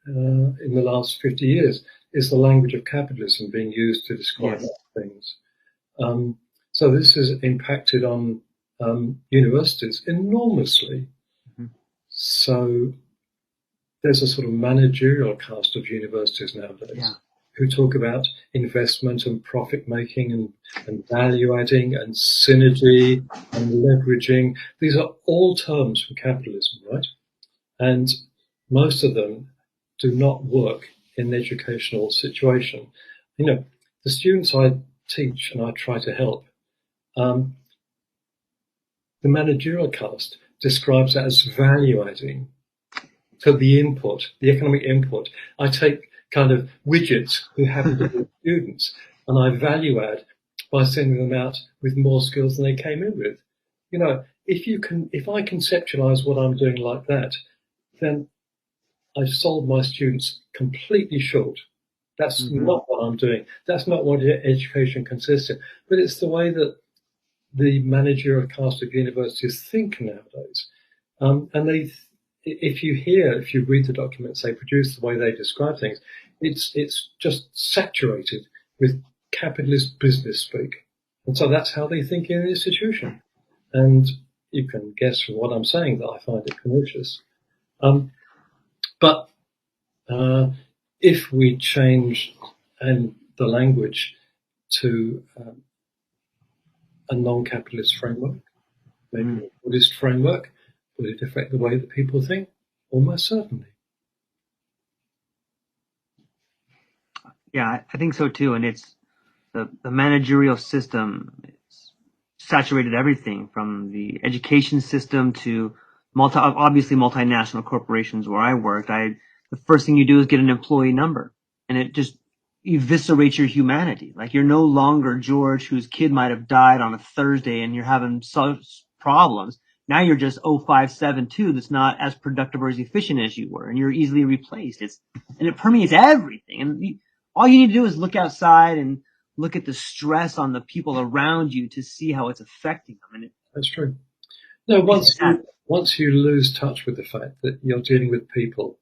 S2: in the last 50 years is the language of capitalism being used to describe things. So this has impacted on universities enormously. Mm-hmm. So there's a sort of managerial caste of universities nowadays who talk about investment and profit making and value adding and synergy and leveraging. These are all terms from capitalism, right? And most of them do not work in the educational situation. The students I teach and I try to help, the managerial caste describes that as value adding. So the economic input, I take kind of widgets who happen to be students and I value add by sending them out with more skills than they came in with. If I conceptualize what I'm doing like that, then I've sold my students completely short. That's not what I'm doing. That's not what education consists in. But it's the way that the managerial caste of universities think nowadays. And if you read the documents they produce, the way they describe things, it's just saturated with capitalist business speak. And so that's how they think in an institution. And you can guess from what I'm saying that I find it pernicious. But if we change the language to a non-capitalist framework, maybe a Buddhist framework, Will it affect the way that people think? Almost certainly.
S1: Yeah, I think so too. And it's the managerial system is saturated everything from the education system to obviously multinational corporations where I worked. The first thing you do is get an employee number, and it just eviscerates your humanity. Like, you're no longer George, whose kid might have died on a Thursday and you're having problems. Now you're just 0572 that's not as productive or as efficient as you were, and you're easily replaced. And it permeates everything. And all you need to do is look outside and look at the stress on the people around you to see how it's affecting them. And
S2: That's true. No, once you lose touch with the fact that you're dealing with people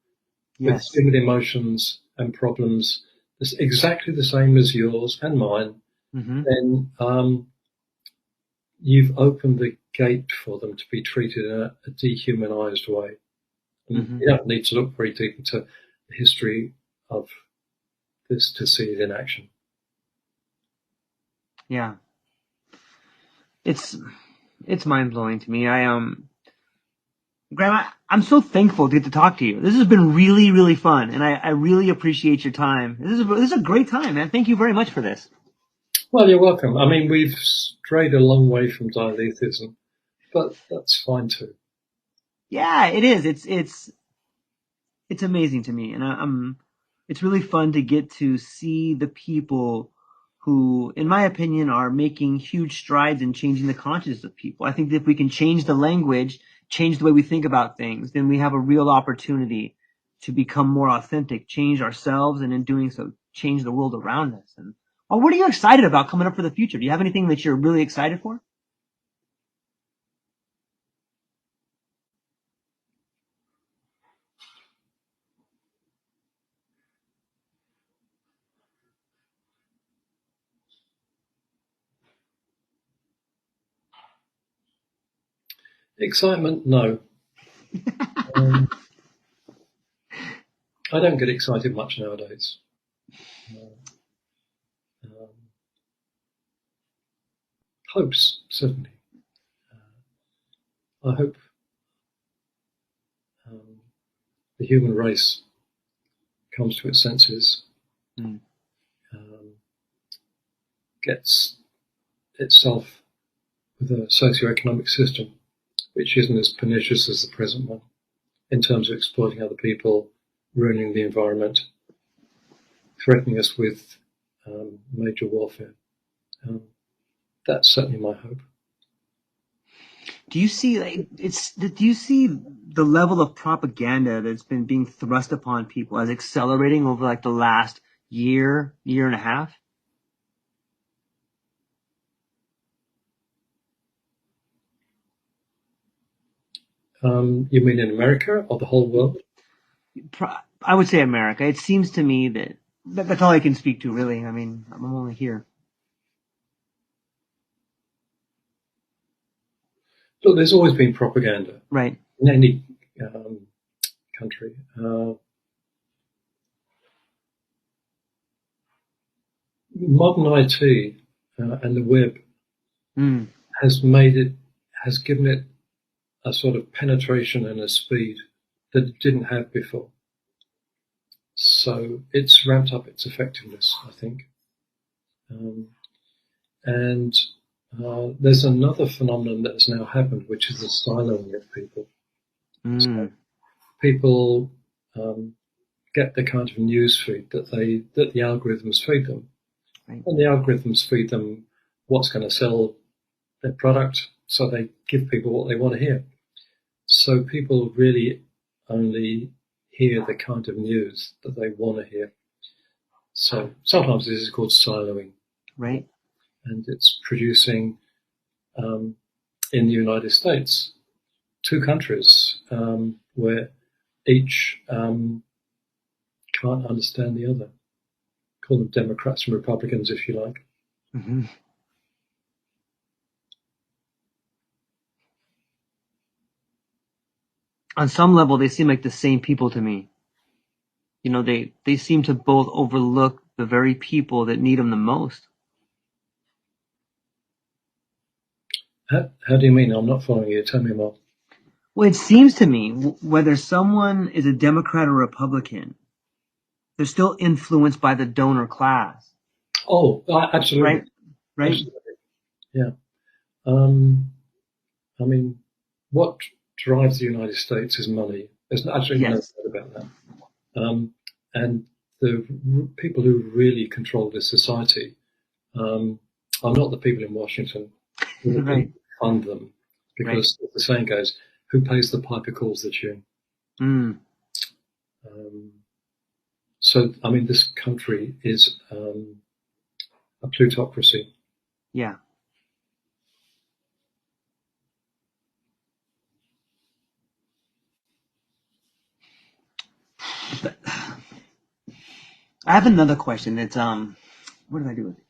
S2: with human emotions and problems that's exactly the same as yours and mine, then you've opened the gate for them to be treated in a dehumanized way. And you don't need to look very deep into the history of this to see it in action.
S1: Yeah. It's mind-blowing to me. Graham, I'm so thankful to get to talk to you. This has been really, really fun, and I really appreciate your time. This is a great time, man. Thank you very much for this.
S2: Well, you're welcome. I mean, we've strayed a long way from dialechism, but that's fine too.
S1: Yeah, it is. It's amazing to me, and it's really fun to get to see the people who, in my opinion, are making huge strides in changing the consciousness of people. I think that if we can change the language, change the way we think about things, then we have a real opportunity to become more authentic, change ourselves, and in doing so, change the world around us. And what are you excited about coming up for the future? Do you have anything that you're really excited for?
S2: Excitement? No. I don't get excited much nowadays. Hopes, certainly. I hope the human race comes to its senses, gets itself with a socio-economic system which isn't as pernicious as the present one in terms of exploiting other people, ruining the environment, threatening us with major warfare. That's certainly my hope.
S1: Do you see the level of propaganda that's been being thrust upon people as accelerating over like the last year and a half?
S2: You mean in America or the whole world?
S1: I would say America. It seems to me that's all I can speak to, really. I mean, I'm only here.
S2: Look, there's always been propaganda.
S1: Right.
S2: In any country. Modern IT and the web has given it a sort of penetration and a speed that it didn't have before. So it's ramped up its effectiveness, I think. There's another phenomenon that has now happened, which is the siloing of people. So people get the kind of news feed that the algorithms feed them. Right. And the algorithms feed them what's going to sell their product, so they give people what they want to hear. So people really only hear the kind of news that they want to hear. So sometimes this is called siloing.
S1: Right.
S2: And it's producing, in the United States, two countries where each can't understand the other. Call them Democrats and Republicans, if you like. Mm-hmm.
S1: On some level, they seem like the same people to me. You know, they seem to both overlook the very people that need them the most.
S2: How do you mean? I'm not following you. Tell me more.
S1: Well, it seems to me whether someone is a Democrat or Republican, they're still influenced by the donor class.
S2: Oh, absolutely.
S1: Right? Right?
S2: Absolutely. Yeah. I mean, what drives the United States is money. There's absolutely no
S1: Yes.
S2: doubt about that. And the people who really control this society are not the people in Washington, but the
S1: Right.
S2: people who fund them. Because the saying goes, who pays the piper calls the tune. So, I mean, this country is a plutocracy.
S1: Yeah. I have another question. It's what did I do with it?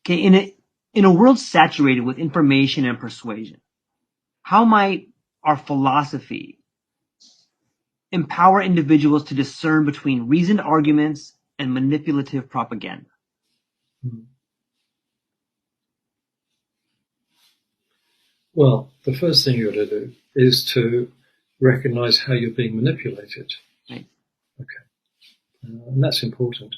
S1: Okay, in a world saturated with information and persuasion, how might our philosophy empower individuals to discern between reasoned arguments and manipulative propaganda?
S2: Well, the first thing you got to do is to recognize how you're being manipulated.
S1: Right.
S2: Okay. And that's important.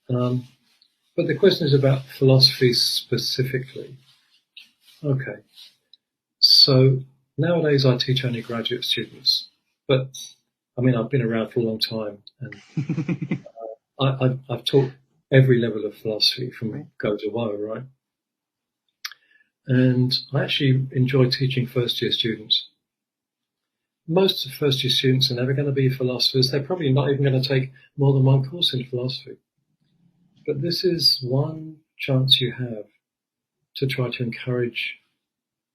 S2: But the question is about philosophy specifically. Okay. So nowadays I teach only graduate students, but I mean, I've been around for a long time and I've taught every level of philosophy from go to woe, right? And I actually enjoy teaching first year students. Most first year students are never going to be philosophers. They're probably not even going to take more than one course in philosophy. But this is one chance you have to try to encourage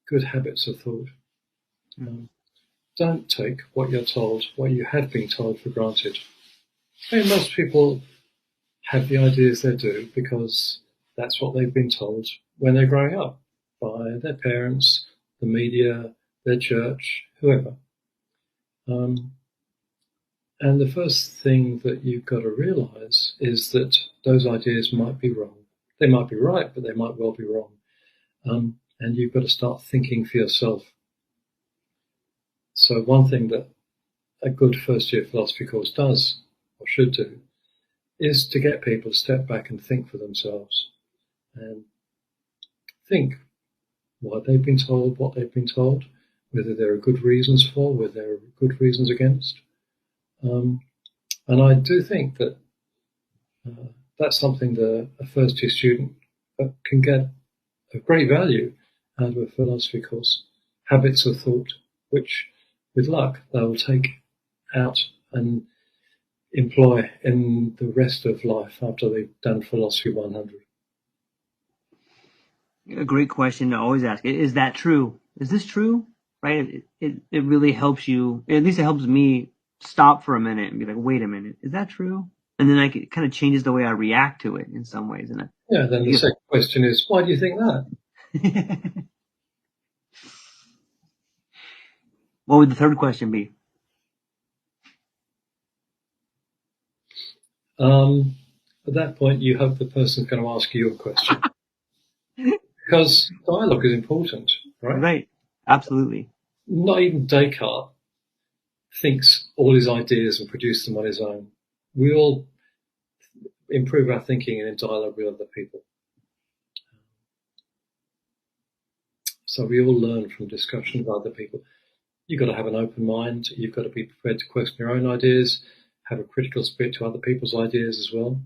S2: good habits of thought. Don't take what you're told, what you have been told, for granted. I mean, most people have the ideas they do because that's what they've been told when they're growing up by their parents, the media, their church, whoever. And the first thing that you've got to realize is that those ideas might be wrong. They might be right, but they might well be wrong. And you've got to start thinking for yourself. So one thing that a good first year philosophy course does, or should do, is to get people to step back and think for themselves and think what they've been told, whether there are good reasons for, whether there are good reasons against. And I do think that that's something that a first year student can get of great value out of a philosophy course. Habits of thought, which with luck they will take out and employ in the rest of life after they've done Philosophy 100.
S1: A great question to always ask. Is that true? Is this true? Right? It really helps you, at least it helps me stop for a minute and be like, wait a minute, is that true? And then it kind of changes the way I react to it in some ways. And
S2: then the second question is, why do you think that?
S1: What would the third question be?
S2: At that point, you hope the person's going to ask you a question. Because dialogue is important, right?
S1: Right. Absolutely.
S2: Not even Descartes thinks all his ideas and produces them on his own. We all improve our thinking in dialogue with other people. So we all learn from discussion with other people. You've got to have an open mind. You've got to be prepared to question your own ideas, have a critical spirit to other people's ideas as well.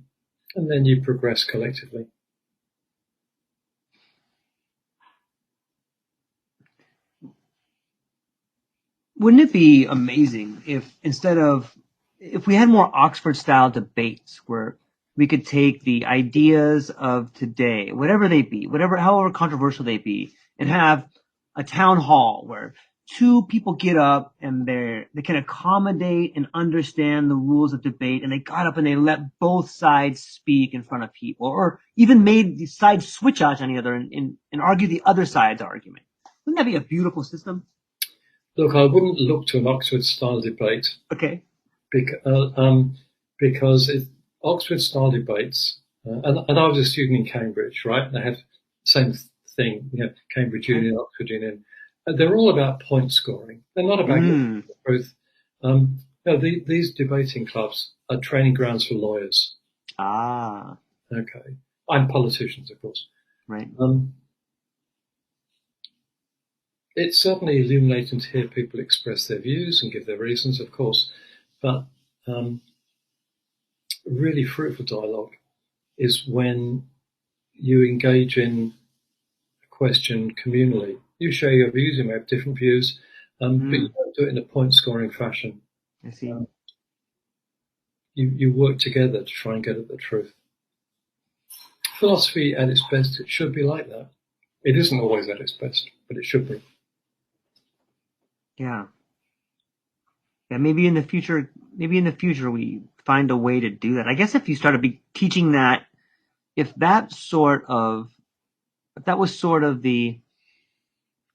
S2: And then you progress collectively.
S1: Wouldn't it be amazing if if we had more Oxford style debates where we could take the ideas of today, whatever they be, however controversial they be, and have a town hall where two people get up and they can accommodate and understand the rules of debate, and they got up and they let both sides speak in front of people, or even made the sides switch out on each other and argue the other side's argument. Wouldn't that be a beautiful system?
S2: Look, I wouldn't look to an Oxford-style debate.
S1: Okay.
S2: Because Oxford-style debates, and I was a student in Cambridge, right? They had the same thing, Cambridge Union, Oxford Union. they're all about point scoring. They're not about getting the truth. These debating clubs are training grounds for lawyers.
S1: Ah.
S2: Okay. And politicians, of course.
S1: Right.
S2: It's certainly illuminating to hear people express their views and give their reasons, of course, but really fruitful dialogue is when you engage in a question communally. You share your views, you may have different views, but you don't do it in a point-scoring fashion.
S1: I see.
S2: You work together to try and get at the truth. Philosophy at its best, it should be like that. It isn't always at its best, but it should be.
S1: Yeah. Yeah, maybe in the future we find a way to do that. I guess if you started teaching that, if that was sort of the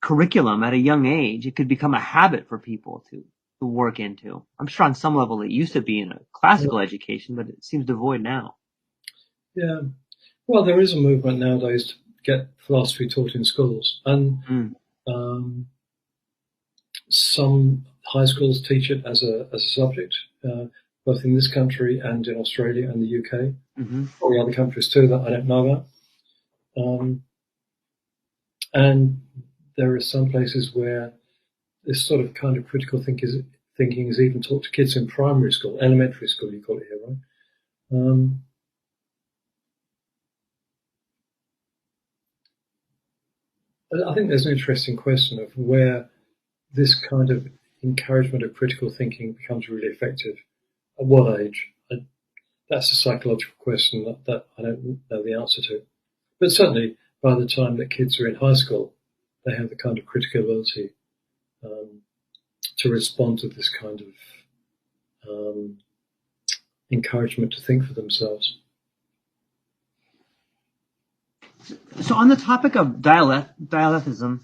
S1: curriculum at a young age, it could become a habit for people to work into. I'm sure on some level it used to be in a classical education, but it seems devoid now.
S2: Yeah. Well, there is a movement nowadays to get philosophy taught in schools, and some high schools teach it as a subject, both in this country and in Australia and the UK. Probably other countries too that I don't know about. And there are some places where this sort of kind of critical thinking is even taught to kids in primary school, elementary school, you call it here, right? I think there's an interesting question of where this kind of encouragement of critical thinking becomes really effective. At what age? That's a psychological question that I don't know the answer to. But certainly, by the time that kids are in high school, they have the kind of critical ability to respond to this kind of encouragement to think for themselves.
S1: So on the topic of dialecticism,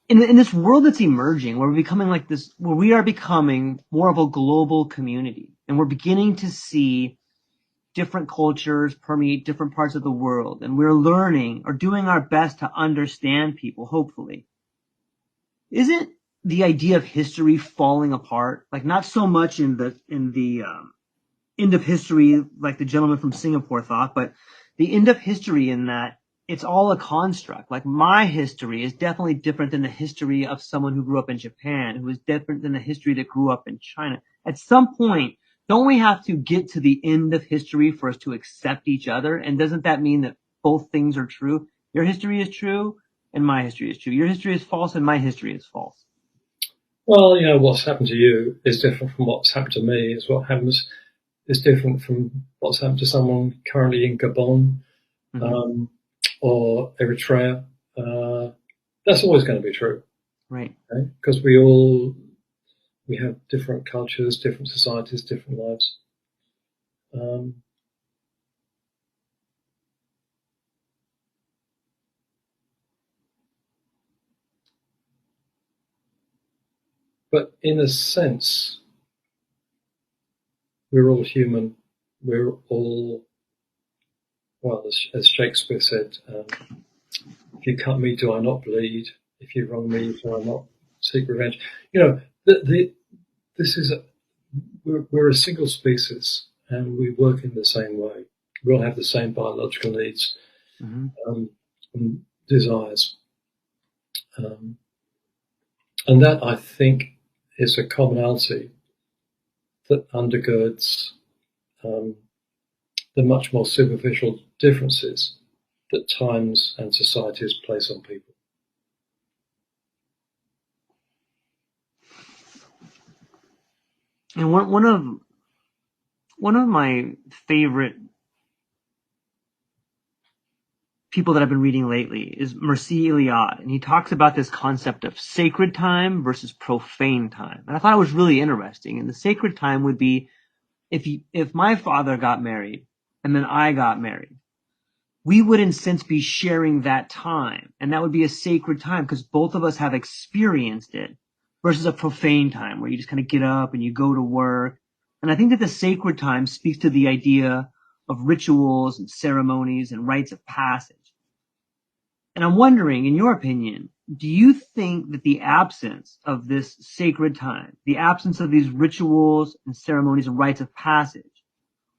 S1: in this world that's emerging, where we are becoming more of a global community, and we're beginning to see different cultures permeate different parts of the world, and we're learning or doing our best to understand people, hopefully. Isn't the idea of history falling apart? Like, not so much in the end of history, like the gentleman from Singapore thought, but the end of history in that it's all a construct. Like, my history is definitely different than the history of someone who grew up in Japan, who is different than the history that grew up in China. At some point, don't we have to get to the end of history for us to accept each other? And doesn't that mean that both things are true? Your history is true and my history is true. Your history is false and my history is false.
S2: Well, what's happened to you is different from what's happened to me. Is different from what's happened to someone currently in Gabon or Eritrea. That's always going to be true.
S1: Right.
S2: Okay? Because we have different cultures, different societies, different lives. But in a sense, we're all human. We're all, well, as Shakespeare said, if you cut me, do I not bleed? If you wrong me, do I not seek revenge? We're a single species, and we work in the same way. We all have the same biological needs and desires. And that, I think, is a commonality that undergirds the much more superficial differences that times and societies place on people.
S1: And one of my favorite people that I've been reading lately is Mircea Eliade, and he talks about this concept of sacred time versus profane time. And I thought it was really interesting. And the sacred time would be if my father got married and then I got married, we would in a sense be sharing that time, and that would be a sacred time because both of us have experienced it, versus a profane time where you just kind of get up and you go to work. And I think that the sacred time speaks to the idea of rituals and ceremonies and rites of passage. And I'm wondering, in your opinion, do you think that the absence of this sacred time, the absence of these rituals and ceremonies and rites of passage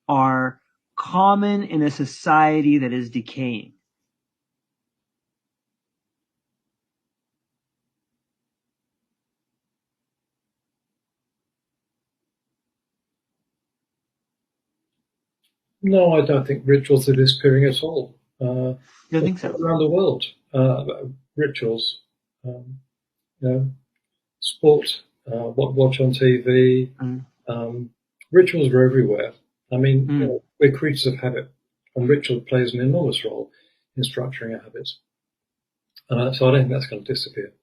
S1: are common in a society that is decaying?
S2: No, I don't think rituals are disappearing at all.
S1: You don't think so?
S2: Around the world, rituals, you know, sport, what watch on TV, rituals are everywhere. I mean, you know, we're creatures of habit, and ritual plays an enormous role in structuring our habits. So I don't think that's going to disappear.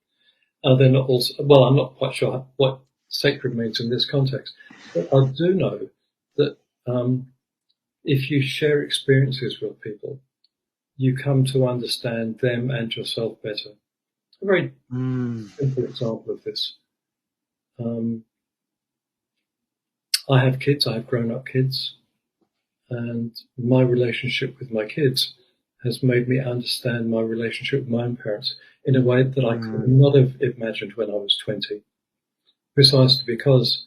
S2: They're not also, well, I'm not quite sure what sacred means in this context, but I do know that if you share experiences with people, you come to understand them and yourself better. A very simple example of this. I have kids, I have grown-up kids, and my relationship with my kids has made me understand my relationship with my own parents in a way that I could not have imagined when I was 20, precisely because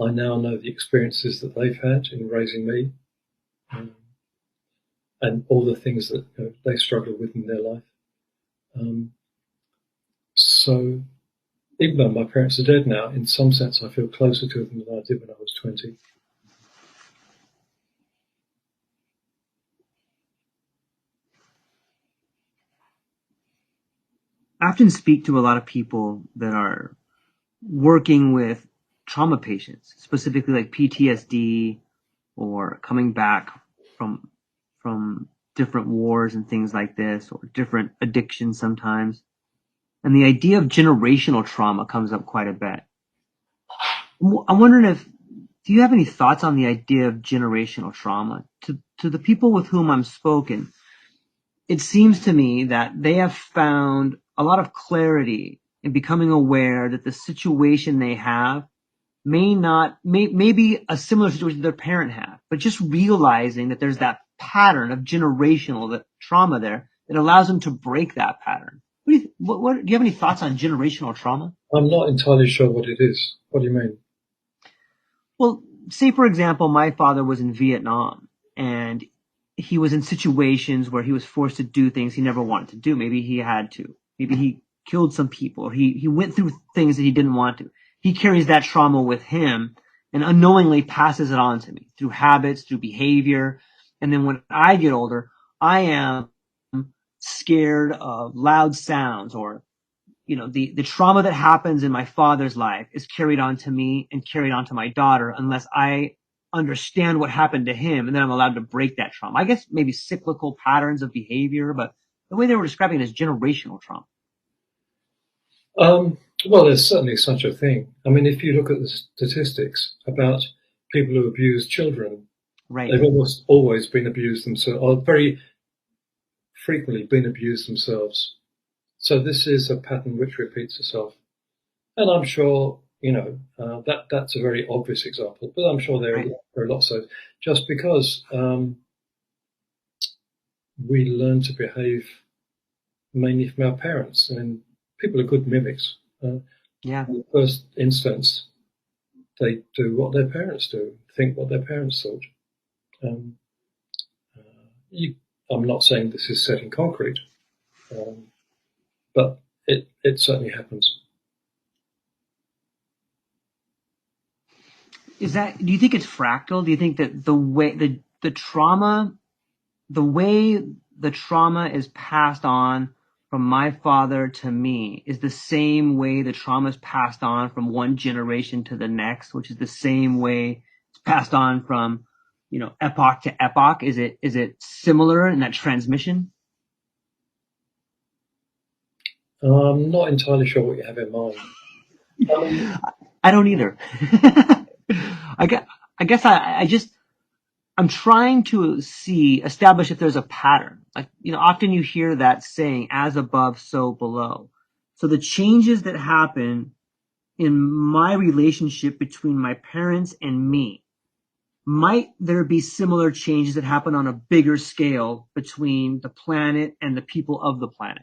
S2: I now know the experiences that they've had in raising me, and all the things that they struggle with in their life. So even though my parents are dead now, in some sense I feel closer to them than I did when I was 20.
S1: I often speak to a lot of people that are working with trauma patients, specifically like PTSD or coming back from different wars and things like this, or different addictions sometimes. And the idea of generational trauma comes up quite a bit. I'm wondering do you have any thoughts on the idea of generational trauma? To the people with whom I'm spoken, it seems to me that they have found a lot of clarity in becoming aware that the situation they have may be a similar situation their parent had, but just realizing that there's that pattern of generational trauma there that allows them to break that pattern. Do you have any thoughts on generational trauma?
S2: I'm not entirely sure what it is. What do you mean?
S1: Well, say for example, my father was in Vietnam and he was in situations where he was forced to do things he never wanted to do. Maybe he had to. Maybe he killed some people, or he went through things that he didn't want to. He carries that trauma with him and unknowingly passes it on to me through habits, through behavior. And then when I get older, I am scared of loud sounds, or the trauma that happens in my father's life is carried on to me and carried on to my daughter unless I understand what happened to him, and then I'm allowed to break that trauma. I guess maybe cyclical patterns of behavior, but the way they were describing it is generational trauma.
S2: Well, there's certainly such a thing. I mean, if you look at the statistics about people who abuse children,
S1: right,
S2: they've almost always been abused themselves, or very frequently been abused themselves. So this is a pattern which repeats itself. And I'm sure, that's a very obvious example, but I'm sure there are lots of, just because we learn to behave mainly from our parents. I mean, people are good mimics. In the first instance, they do what their parents do, think what their parents thought. I'm not saying this is set in concrete, but it certainly happens.
S1: Do you think it's fractal? Do you think that the way the trauma is passed on from my father to me is the same way the trauma is passed on from one generation to the next, which is the same way it's passed on from, epoch to epoch? Is it similar in that transmission?
S2: I'm not entirely sure what you have in mind.
S1: I don't either. I guess I'm trying to establish if there's a pattern. Like, often you hear that saying, as above, so below. So the changes that happen in my relationship between my parents and me might there be similar changes that happen on a bigger scale between the planet and the people of the planet?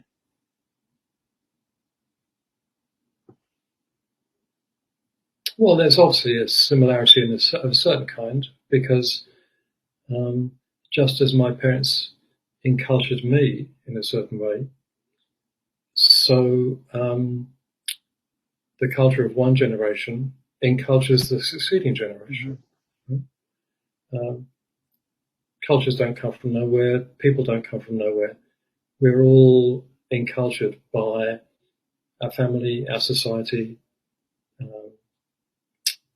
S2: Well, there's obviously a similarity of a certain kind, because just as my parents encultured me in a certain way, so the culture of one generation encultures the succeeding generation. Mm-hmm. Cultures don't come from nowhere. People don't come from nowhere. We're all encultured by our family, our society,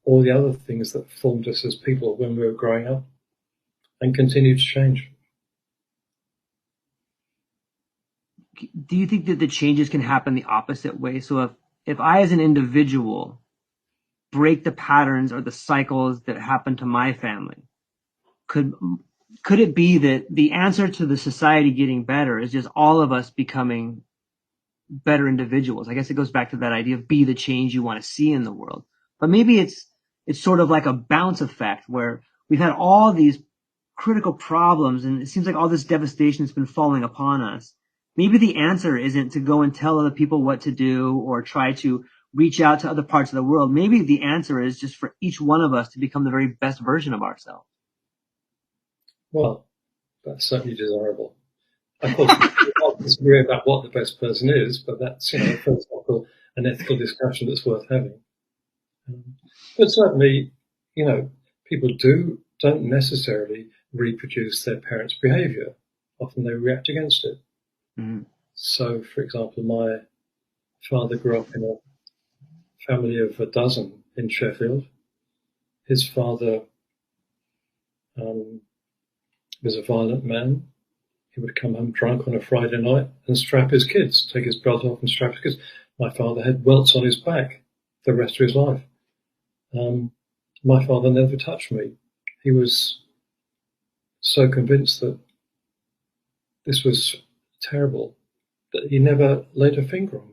S2: all the other things that formed us as people when we were growing up, and continue to change.
S1: Do you think that the changes can happen the opposite way? So if I as an individual break the patterns or the cycles that happen to my family, could it be that the answer to the society getting better is just all of us becoming better individuals? I guess it goes back to that idea of be the change you want to see in the world. But maybe it's sort of like a bounce effect where we've had all these critical problems and it seems like all this devastation has been falling upon us. Maybe the answer isn't to go and tell other people what to do or try to reach out to other parts of the world. Maybe the answer is just for each one of us to become the very best version of ourselves.
S2: Well, that's certainly desirable. Of course, we can't disagree about what the best person is, but that's, a philosophical and ethical discussion that's worth having. But certainly, people don't necessarily reproduce their parents' behaviour. Often they react against it. Mm-hmm. So, for example, my father grew up in a family of a dozen in Sheffield. His father was a violent man. He would come home drunk on a Friday night and strap his kids, take his belt off and strap his kids. My father had welts on his back the rest of his life. My father never touched me. He was so convinced that this was terrible that he never laid a finger on me.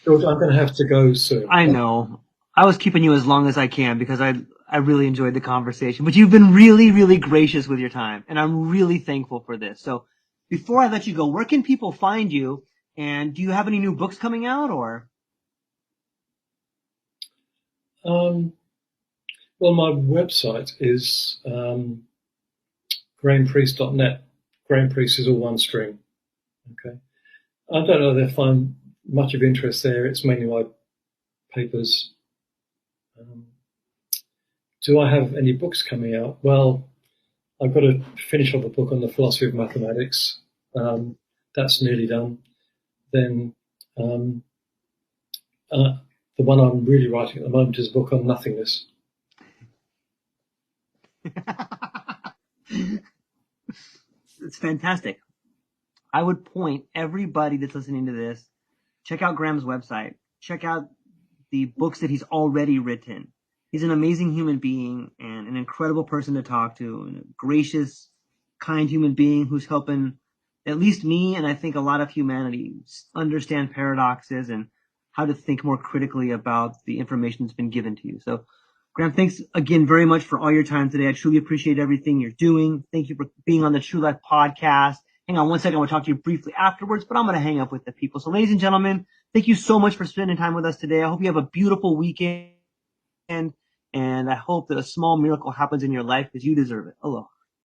S2: George, I'm going to have to go soon.
S1: I know. I was keeping you as long as I can because I really enjoyed the conversation. But you've been really, really gracious with your time, and I'm really thankful for this. So before I let you go, where can people find you? And do you have any new books coming out, or?
S2: Well, my website is grahampriest.net. Graham Priest is all one string. Okay. I don't know if I find much of interest there. It's mainly my papers. Do I have any books coming out? Well, I've got to finish off a book on the philosophy of mathematics. That's nearly done. Then the one I'm really writing at the moment is a book on nothingness.
S1: It's fantastic. I would point everybody that's listening to this, check out Graham's website. Check out the books that he's already written. He's an amazing human being and an incredible person to talk to, and a gracious, kind human being who's helping at least me and I think a lot of humanity understand paradoxes and how to think more critically about the information that's been given to you. So, Graham, thanks again very much for all your time today. I truly appreciate everything you're doing. Thank you for being on the True Life podcast. Hang on one second. I want to talk to you briefly afterwards, but I'm going to hang up with the people. So, ladies and gentlemen, thank you so much for spending time with us today. I hope you have a beautiful weekend, and I hope that a small miracle happens in your life because you deserve it. Aloha.